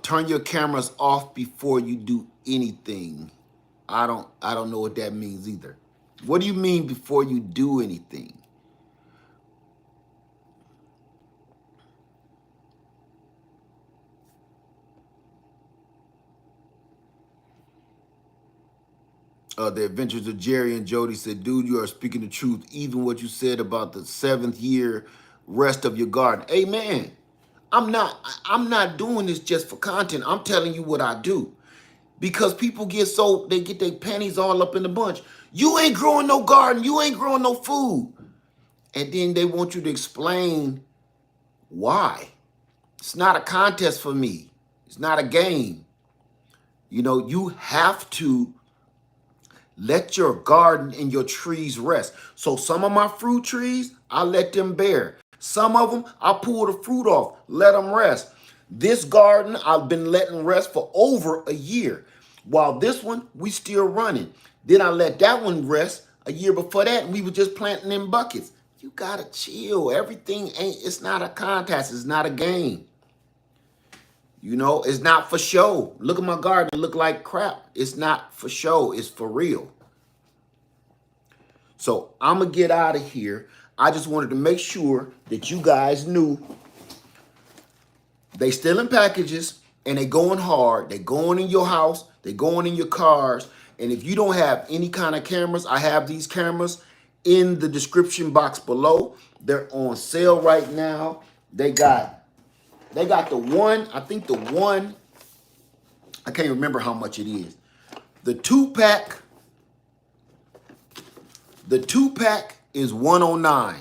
S1: Turn your cameras off before you do anything. I don't know what that means either. What do you mean before you do anything? The Adventures of Jerry and Jody said, dude, you are speaking the truth. Even what you said about the 7th year rest of your garden. Amen. I'm not doing this just for content. I'm telling you what I do. Because people they get their panties all up in the bunch. You ain't growing no garden. You ain't growing no food. And then they want you to explain why. It's not a contest for me. It's not a game. You know, you have to let your garden and your trees rest. So some of my fruit trees, I let them bear. Some of them, I pull the fruit off, let them rest. This garden, I've been letting rest for over a year. While this one, we still running. Then I let that one rest a year before that, and we were just planting in buckets. You gotta chill. Everything it's not a contest. It's not a game. You know, it's not for show. Look at my garden. It look like crap. It's not for show. It's for real. So I'm going to get out of here. I just wanted to make sure that you guys knew they still in packages and they going hard. They going in your house. They going in your cars. And if you don't have any kind of cameras, I have these cameras in the description box below. They're on sale right now. They got the one, I think the one, I can't remember how much it is. The two pack is $109.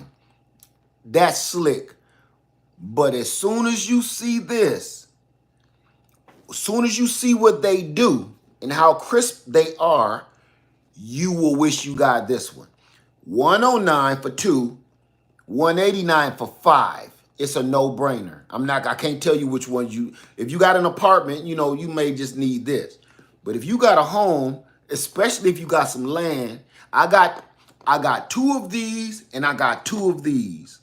S1: That's slick. But as soon as you see this, as soon as you see what they do and how crisp they are, you will wish you got this one. $109 for 2, $189 for 5. It's a no-brainer. I can't tell you which one if you got an apartment, you know, you may just need this. But if you got a home, especially if you got some land, I got 2 of these and I got 2 of these.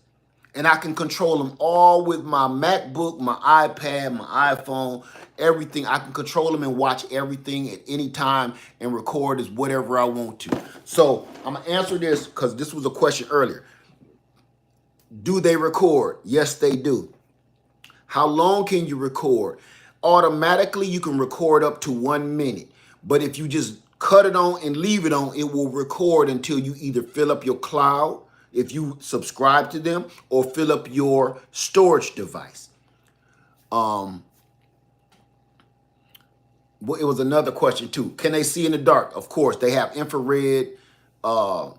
S1: And I can control them all with my MacBook, my iPad, my iPhone, everything. I can control them and watch everything at any time and record as whatever I want to. So I'm going to answer this because this was a question earlier. Do they record? Yes, they do. How long can you record? Automatically, you can record up to 1 minute. But if you just cut it on and leave it on, it will record until you either fill up your cloud, if you subscribe to them, or fill up your storage device. Well, it was another question too. Can they see in the dark? Of course, they have infrared,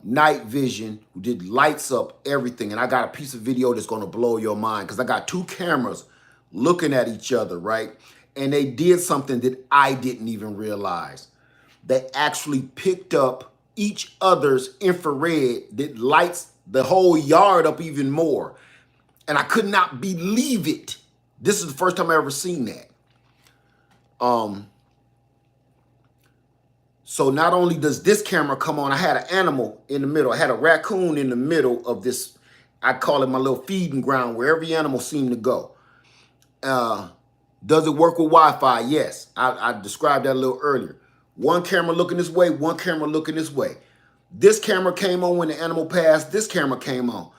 S1: night vision, did lights up everything. And I got a piece of video that's going to blow your mind because I got 2 cameras looking at each other, right? And they did something that I didn't even realize. They actually picked up each other's infrared that lights the whole yard up even more. And I could not believe it. This is the first time I ever seen that. So not only does this camera come on, I had an animal in the middle. I had a raccoon in the middle of this. I call it my little feeding ground where every animal seemed to go. Does it work with Wi-Fi? Yes. I described that a little earlier. One camera looking this way, one camera looking this way. This camera came on when the animal passed. This camera came on.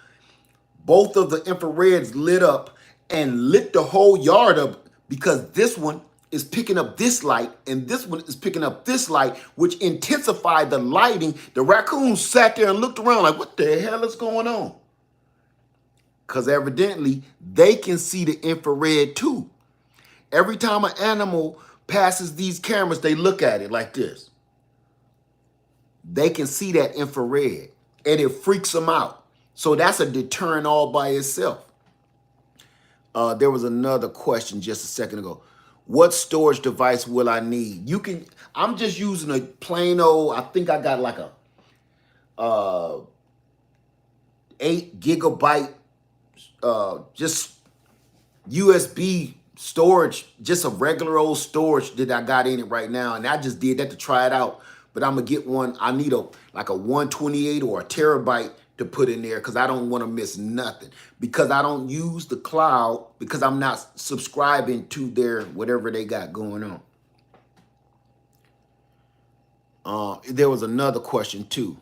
S1: Both of the infrareds lit up and lit the whole yard up because this one is picking up this light and this one is picking up this light, which intensified the lighting. The raccoon sat there and looked around like, what the hell is going on? Because evidently they can see the infrared too. Every time an animal passes these cameras, they look at it like this. They can see that infrared and it freaks them out. So that's a deterrent all by itself. There was another question just a second ago. What storage device will I need? I'm just using a plain old, I think I got like a 8 gigabyte, just USB storage, just a regular old storage that I got in it right now. And I just did that to try it out. But I'm gonna get one. I need like a 128 or a terabyte to put in there because I don't want to miss nothing. Because I don't use the cloud because I'm not subscribing to their whatever they got going on. There was another question too.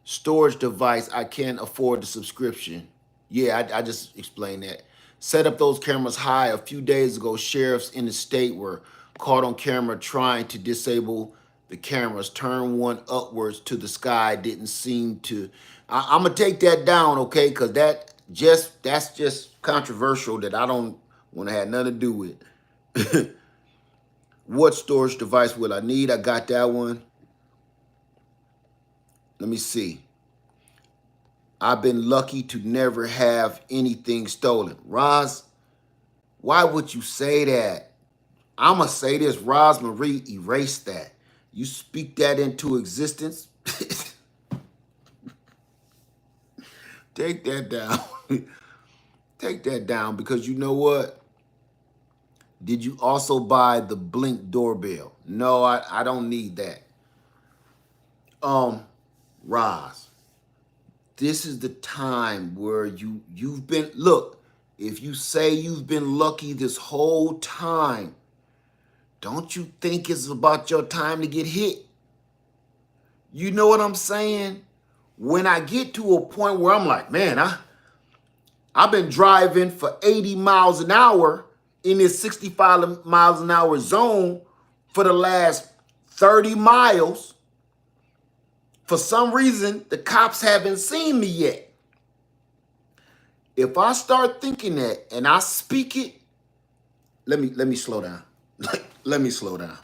S1: Storage device, I can't afford the subscription. Yeah, I just explained that. Set up those cameras high. A few days ago, sheriffs in the state were caught on camera trying to disable the cameras. Turn one upwards to the sky. Didn't seem to. I'm gonna take that down, okay? Because that's just controversial that I don't want to have nothing to do with. What storage device will I need? I got that one. Let me see. I've been lucky to never have anything stolen. Roz, why would you say that? I'm going to say this. Roz Marie, erase that. You speak that into existence. Take that down. Take that down because you know what? Did you also buy the Blink doorbell? No, I don't need that. Roz, this is the time where you've been, look, if you say you've been lucky this whole time, don't you think it's about your time to get hit? You know what I'm saying? When I get to a point where I'm like, man, I've been driving for 80 miles an hour in this 65 miles an hour zone for the last 30 miles. For some reason, the cops haven't seen me yet. If I start thinking that and I speak it, let me slow down. Let me slow down.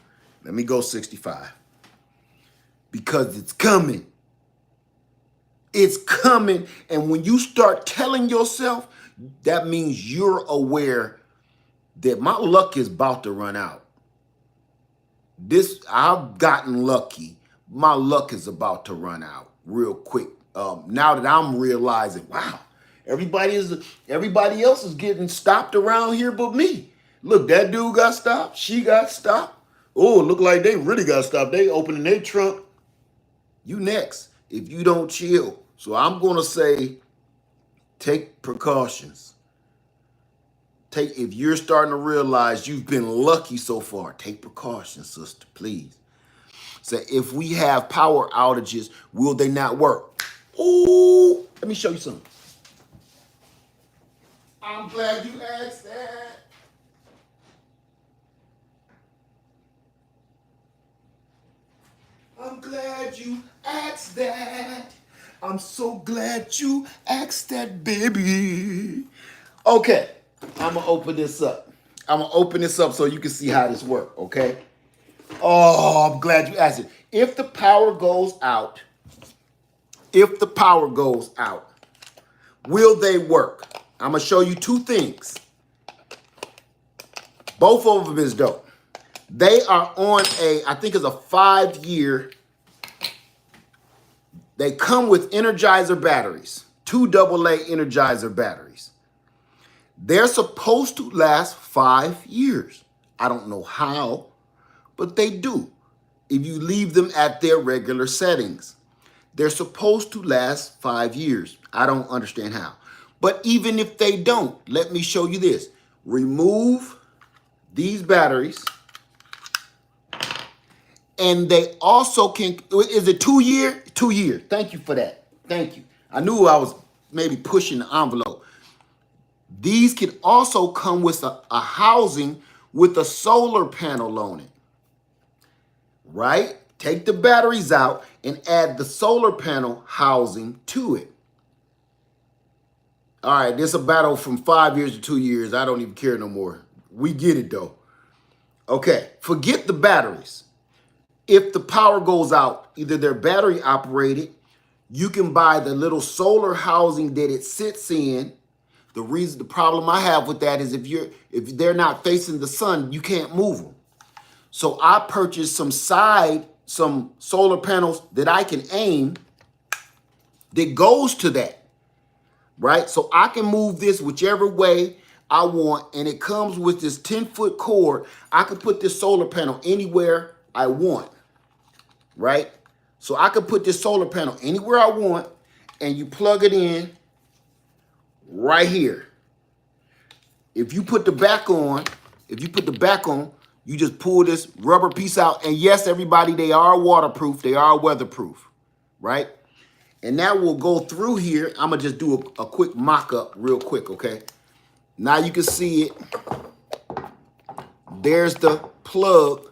S1: Let me go 65. Because it's coming. It's coming. And when you start telling yourself, that means you're aware that my luck is about to run out. I've gotten lucky. My luck is about to run out real quick. Now that I'm realizing, wow, everybody else is getting stopped around here but me. Look, that dude got stopped. She got stopped. Oh, look like they really got stopped. They opening their trunk. You next if you don't chill. So I'm going to say take precautions. If you're starting to realize you've been lucky so far, take precautions, sister, please. So if we have power outages, will they not work? Ooh, let me show you something. I'm glad you asked that. I'm glad you asked that. I'm so glad you asked that, baby. Okay, I'm going to open this up. I'm going to open this up so you can see how this works, okay? Oh, I'm glad you asked it. If the power goes out, will they work? I'm going to show you two things. Both of them is dope. They are on I think it's a 5-year, They come with Energizer batteries, 2 AA Energizer batteries. They're supposed to last 5 years. I don't know how, but they do. If you leave them at their regular settings, they're supposed to last 5 years. I don't understand how. But even if they don't, let me show you this. Remove these batteries. And they also can, is it 2 year? 2 years. Thank you for that. Thank you. I knew I was maybe pushing the envelope. These can also come with a housing with a solar panel on it. Right? Take the batteries out and add the solar panel housing to it. All right, this is a battle from 5 years to 2 years. I don't even care no more. We get it though. Okay, forget the batteries. If the power goes out, either they're battery operated, you can buy the little solar housing that it sits in. The problem I have with that is if they're not facing the sun, you can't move them. So I purchased some solar panels that I can aim that goes to that, right? So I can move this whichever way I want, and it comes with this 10-foot cord. I can put this solar panel anywhere I want, right? So I can put this solar panel anywhere I want, and you plug it in right here. If you put the back on, you just pull this rubber piece out. And yes, everybody, they are waterproof. They are weatherproof, right? And that will go through here. I'm going to just do a quick mock-up real quick, okay? Now you can see it. There's the plug.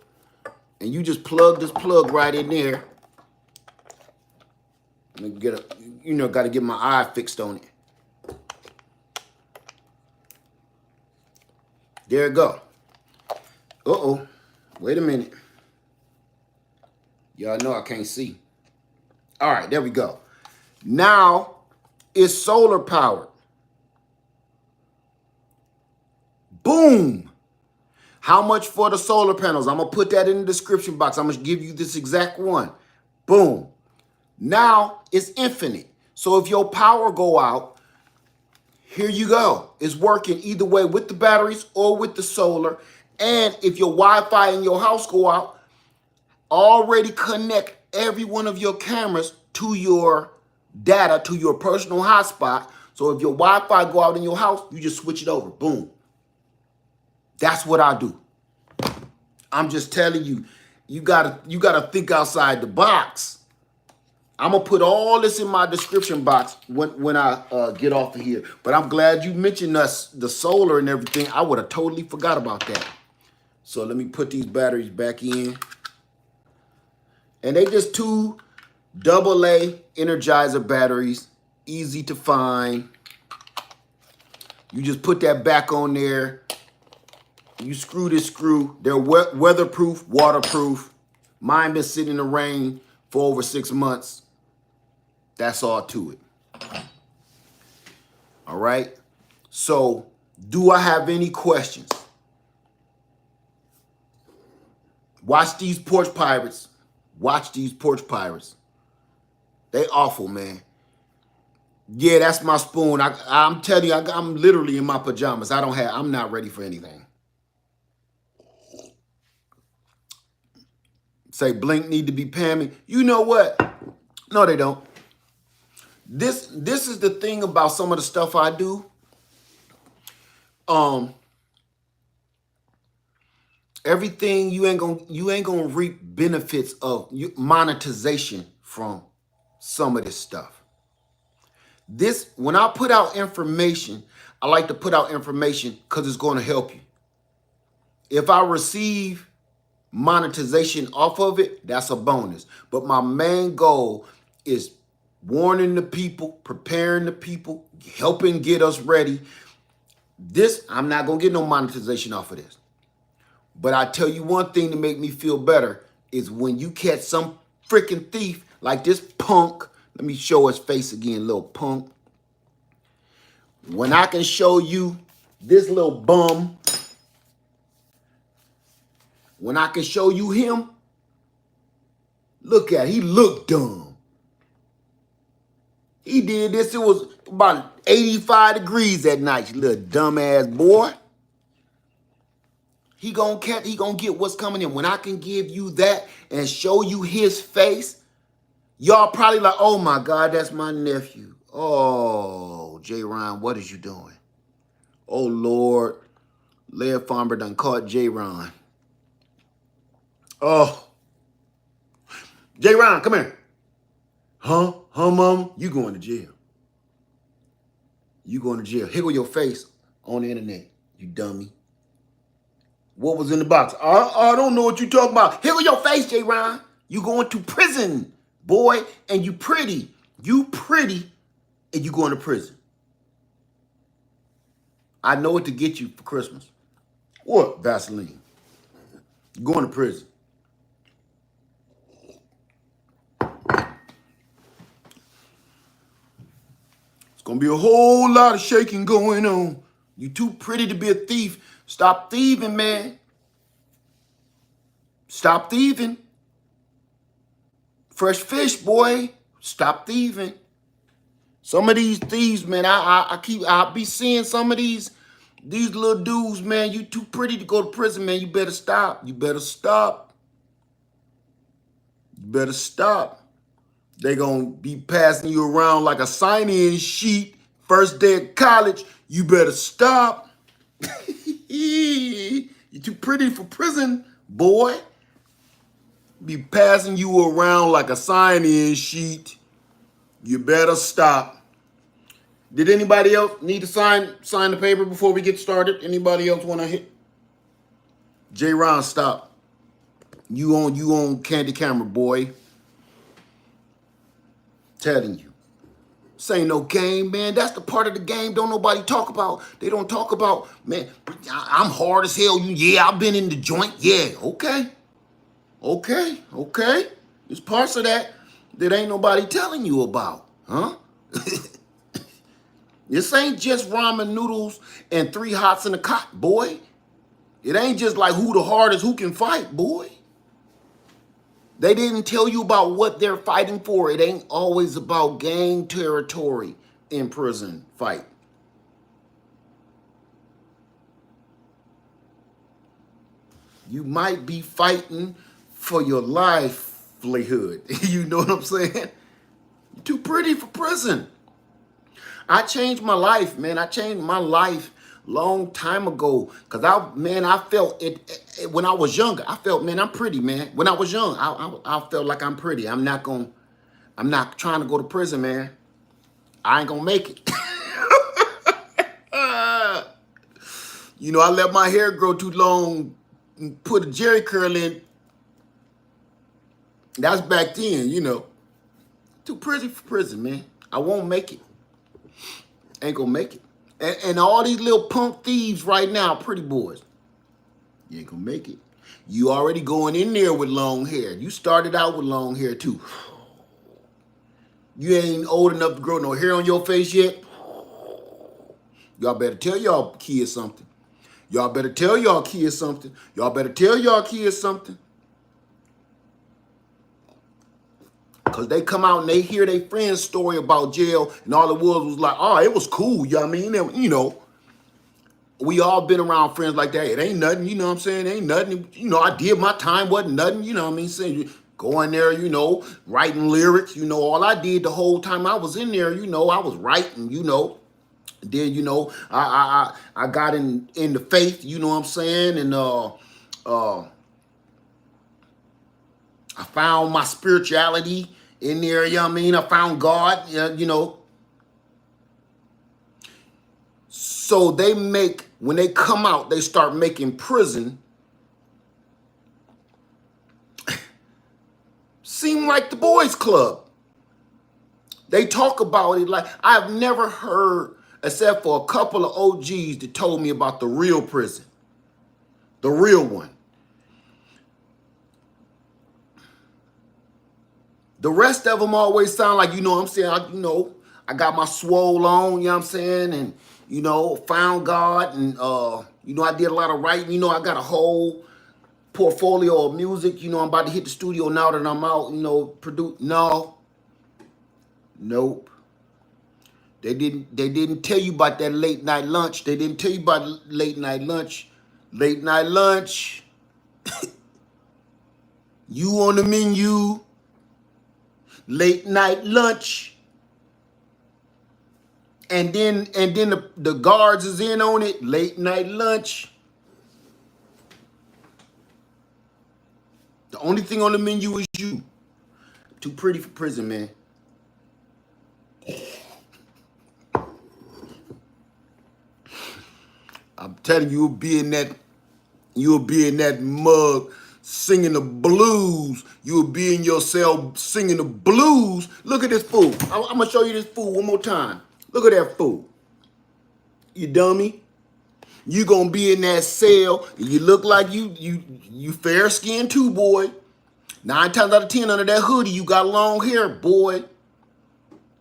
S1: And you just plug this plug right in there. Let me got to get my eye fixed on it. There it go. Uh-oh. Wait a minute. Y'all know I can't see. All right, there we go. Now it's solar powered. Boom. How much for the solar panels? I'm going to put that in the description box. I'm going to give you this exact one. Boom. Now it's infinite. So if your power go out, here you go. It's working either way with the batteries or with the solar. And if your Wi-Fi in your house go out, already connect every one of your cameras to your data, to your personal hotspot. So if your Wi-Fi go out in your house, you just switch it over. Boom. That's what I do. I'm just telling you, you gotta think outside the box. I'm going to put all this in my description box when I get off of here. But I'm glad you mentioned the solar and everything. I would have totally forgot about that. So let me put these batteries back in. And they just 2 AA Energizer batteries. Easy to find. You just put that back on there. You screw this screw. They're weatherproof, waterproof. Mine been sitting in the rain for over 6 months. That's all to it. All right. So do I have any questions? Watch these porch pirates. Watch these porch pirates. They awful, man. Yeah, that's my spoon. I'm telling you, I'm literally in my pajamas. I'm not ready for anything. Say Blink need to be Pammy. You know what? No, they don't. This is the thing about some of the stuff I do. Everything you ain't gonna reap benefits of monetization from some of this stuff. When I put out information, I like to put out information because it's going to help you. If I receive monetization off of it, that's a bonus. But my main goal is warning the people, preparing the people, helping get us ready. I'm not going to get no monetization off of this. But I tell you one thing to make me feel better is when you catch some freaking thief like this punk. Let me show his face again, little punk. When I can show you this little bum, when I can show you him, look at it, he look dumb. He did this. It was about 85 degrees that night, you little dumbass boy. He gonna get what's coming in. When I can give you that and show you his face, y'all probably like, oh my God, that's my nephew. Oh, J. Ron, what is you doing? Oh Lord, Laird Farmer done caught J. Ron. Oh, J. Ron, come here. Huh? Huh, mom? You going to jail. You going to jail. Higgle your face on the internet, you dummy. What was in the box? I don't know what you talking about. Higgle your face, J. Ron. You going to prison, boy, and you pretty. You pretty, and you going to prison. I know what to get you for Christmas. What? Vaseline. You going to prison. It's going to be a whole lot of shaking going on. You too pretty to be a thief. Stop thieving, man. Stop thieving. Fresh fish, boy. Stop thieving. Some of these thieves, man, I'll be seeing some of these little dudes, man. You too pretty to go to prison, man. You better stop. You better stop. You better stop. They gonna be passing you around like a sign-in sheet. First day of college, you better stop. You too pretty for prison, boy. Be passing you around like a sign-in sheet. You better stop. Did anybody else need to sign the paper before we get started? Anybody else want to hit? J. Ron, stop. You on candy camera, boy. Telling you. This ain't no game, man. That's the part of the game don't nobody talk about. They don't talk about, man, I'm hard as hell. Yeah, I've been in the joint. Yeah, okay. Okay. There's parts of that ain't nobody telling you about, huh? This ain't just ramen noodles and 3 hots in a cot, boy. It ain't just like who the hardest, who can fight, boy. They didn't tell you about what they're fighting for. It ain't always about gang territory in prison fight. You might be fighting for your livelihood. You know what I'm saying? You're too pretty for prison. I changed my life, man. I changed my life long time ago. Cause I felt it when I was younger. I felt, man, I'm pretty, man. When I was young, I felt like I'm pretty. I'm not trying to go to prison, man. I ain't gonna make it. You know, I let my hair grow too long, put a jerry curl in. That's back then, you know. Too pretty for prison, man. I won't make it. Ain't gonna make it. And all these little punk thieves right now, pretty boys, you ain't gonna make it. You already going in there with long hair. You started out with long hair too. You ain't old enough to grow no hair on your face yet. Y'all better tell y'all kids something. Y'all better tell y'all kids something. Y'all better tell y'all kids something. Because they come out and they hear their friend's story about jail and all it was like, oh, it was cool. You know what I mean? And, you know, we all been around friends like that. It ain't nothing, you know what I'm saying? It ain't nothing. You know, I did my time, wasn't nothing, you know what I mean? Saying, go in there, you know, writing lyrics, you know, all I did the whole time I was in there, you know, I was writing, you know. Then, you know, I got in the faith, you know what I'm saying? And I found my spirituality in there, you know what I mean? I found God, you know. So they make, when they come out, they start making prison seem like the boys club. They talk about it like, I've never heard, except for a couple of OGs that told me about the real prison. The real one. The rest of them always sound like, you know what I'm saying, I got my swole on, you know what I'm saying, and, you know, found God, and, you know, I did a lot of writing, you know, I got a whole portfolio of music, you know, I'm about to hit the studio now that I'm out, you know, produce. No. Nope. They didn't tell you about that late night lunch. They didn't tell you about late night lunch. Late night lunch. You on the menu. Late night lunch. And then the guards is in on it. Late night lunch. The only thing on the menu is you. Too pretty for prison, man. I'm telling you, you'll be in that mug singing the blues. You'll be in your cell singing the blues. Look at this fool. I'm gonna show you this fool one more time. Look at that fool. You dummy. You gonna be in that cell. And you look like you fair skinned too, boy. 9 times out of 10 under that hoodie, you got long hair, boy.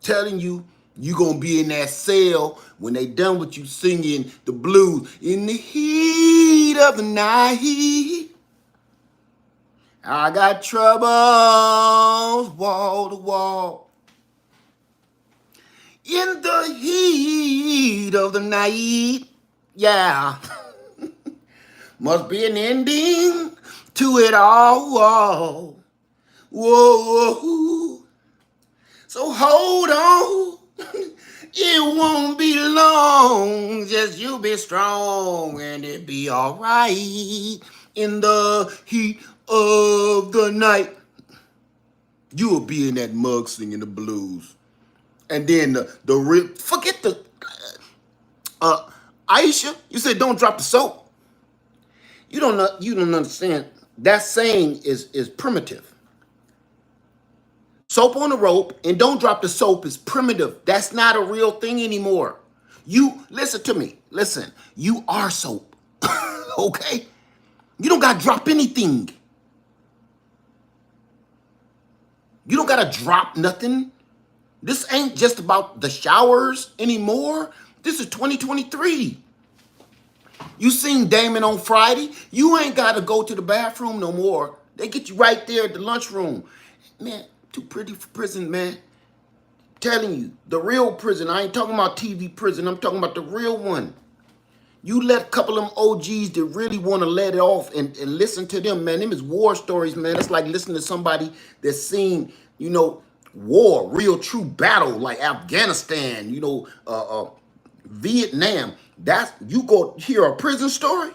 S1: Telling you, you gonna be in that cell when they done with you singing the blues. In the heat of the night, I got troubles wall to wall. In the heat of the night, yeah. Must be an ending to it all. Whoa. Whoa. So hold on. It won't be long. Just you be strong and it be all right. In the heat of the night, you'll be in that mug singing the blues. And then forget the Aisha, you said don't drop the soap. You don't understand. That saying is primitive. Soap on the rope and don't drop the soap is primitive. That's not a real thing anymore. You listen to me. Listen, you are soap. Okay? You don't gotta drop anything. You don't gotta drop nothing. This ain't just about the showers anymore. This is 2023. You seen Damon on Friday. You ain't gotta go to the bathroom no more. They get you right there at the lunchroom. Man, too pretty for prison, man. Telling you, the real prison. I ain't talking about TV prison. I'm talking about the real one. You let a couple of them OGs that really want to let it off and listen to them, man. Them is war stories, man. It's like listening to somebody that's seen, war, real true battle, like Afghanistan, Vietnam. You go hear a prison story?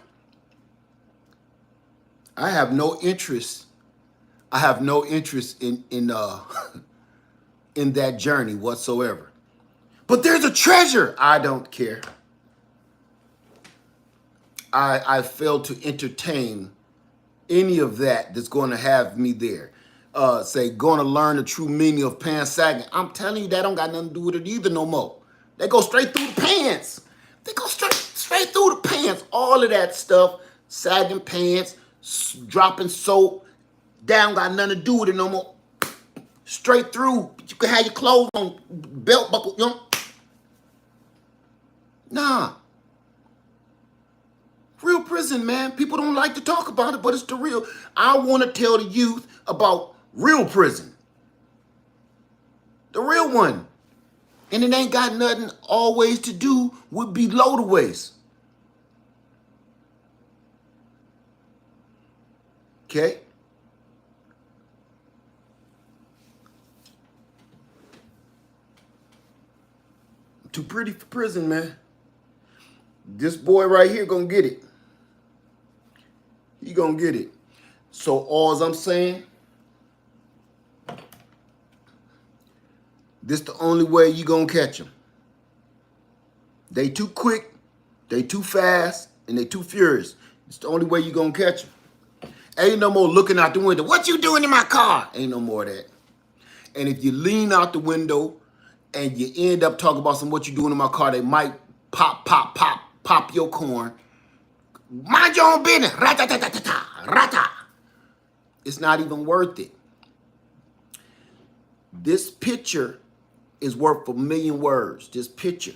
S1: I have no interest in in that journey whatsoever. But there's a treasure. I don't care. I fail to entertain any of that's going to have me there. Say, going to learn the true meaning of pants sagging. I'm telling you, that don't got nothing to do with it either no more. They go straight through the pants. They go straight through the pants. All of that stuff, sagging pants, dropping soap, that don't got nothing to do with it no more. Straight through. You can have your clothes on, belt buckle, Nah. Real prison, man. People don't like to talk about it, but it's the real. I want to tell the youth about real prison. The real one. And it ain't got nothing always to do with below the waist. Okay? I'm too pretty for prison, man. This boy right here gonna get it. He gonna get it. So all I'm saying, this the only way you gonna catch them. They too quick, they too fast, and they too furious. It's the only way you gonna catch them. Ain't no more looking out the window. What you doing in my car? Ain't no more of that. And if you lean out the window and you end up talking about what you doing in my car, they might pop your corn. Mind your own business. Rata-ta-ta-ta-ta. Rata. It's not even worth it. This picture is worth a million words. This picture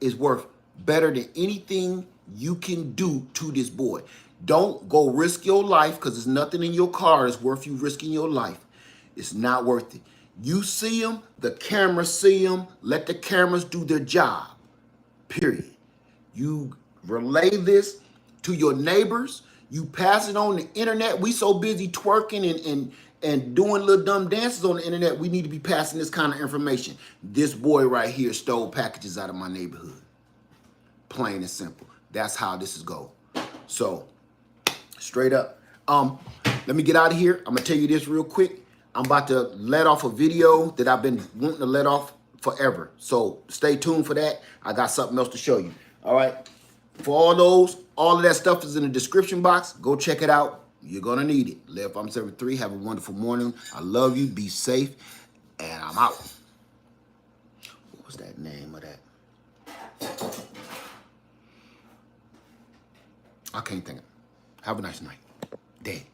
S1: is worth better than anything you can do to this boy. Don't go risk your life because there's nothing in your car that's worth you risking your life. It's not worth it. You see them, the cameras see them. Let the cameras do their job, period. You relay this to your neighbors. You pass it on the internet. We so busy twerking and doing little dumb dances on the internet, we need to be passing this kind of information. This boy right here stole packages out of my neighborhood. Plain and simple. That's how this is go. So, straight up. Let me get out of here. I'm gonna tell you this real quick. I'm about to let off a video that I've been wanting to let off forever. So stay tuned for that. I got something else to show you. All right. For all of that stuff is in the description box. Go check it out. You're gonna need it. Live I'm 73. Have a wonderful morning. I love you. Be safe. And I'm out. What was that name of that? I can't think of it. Have a nice night. Day.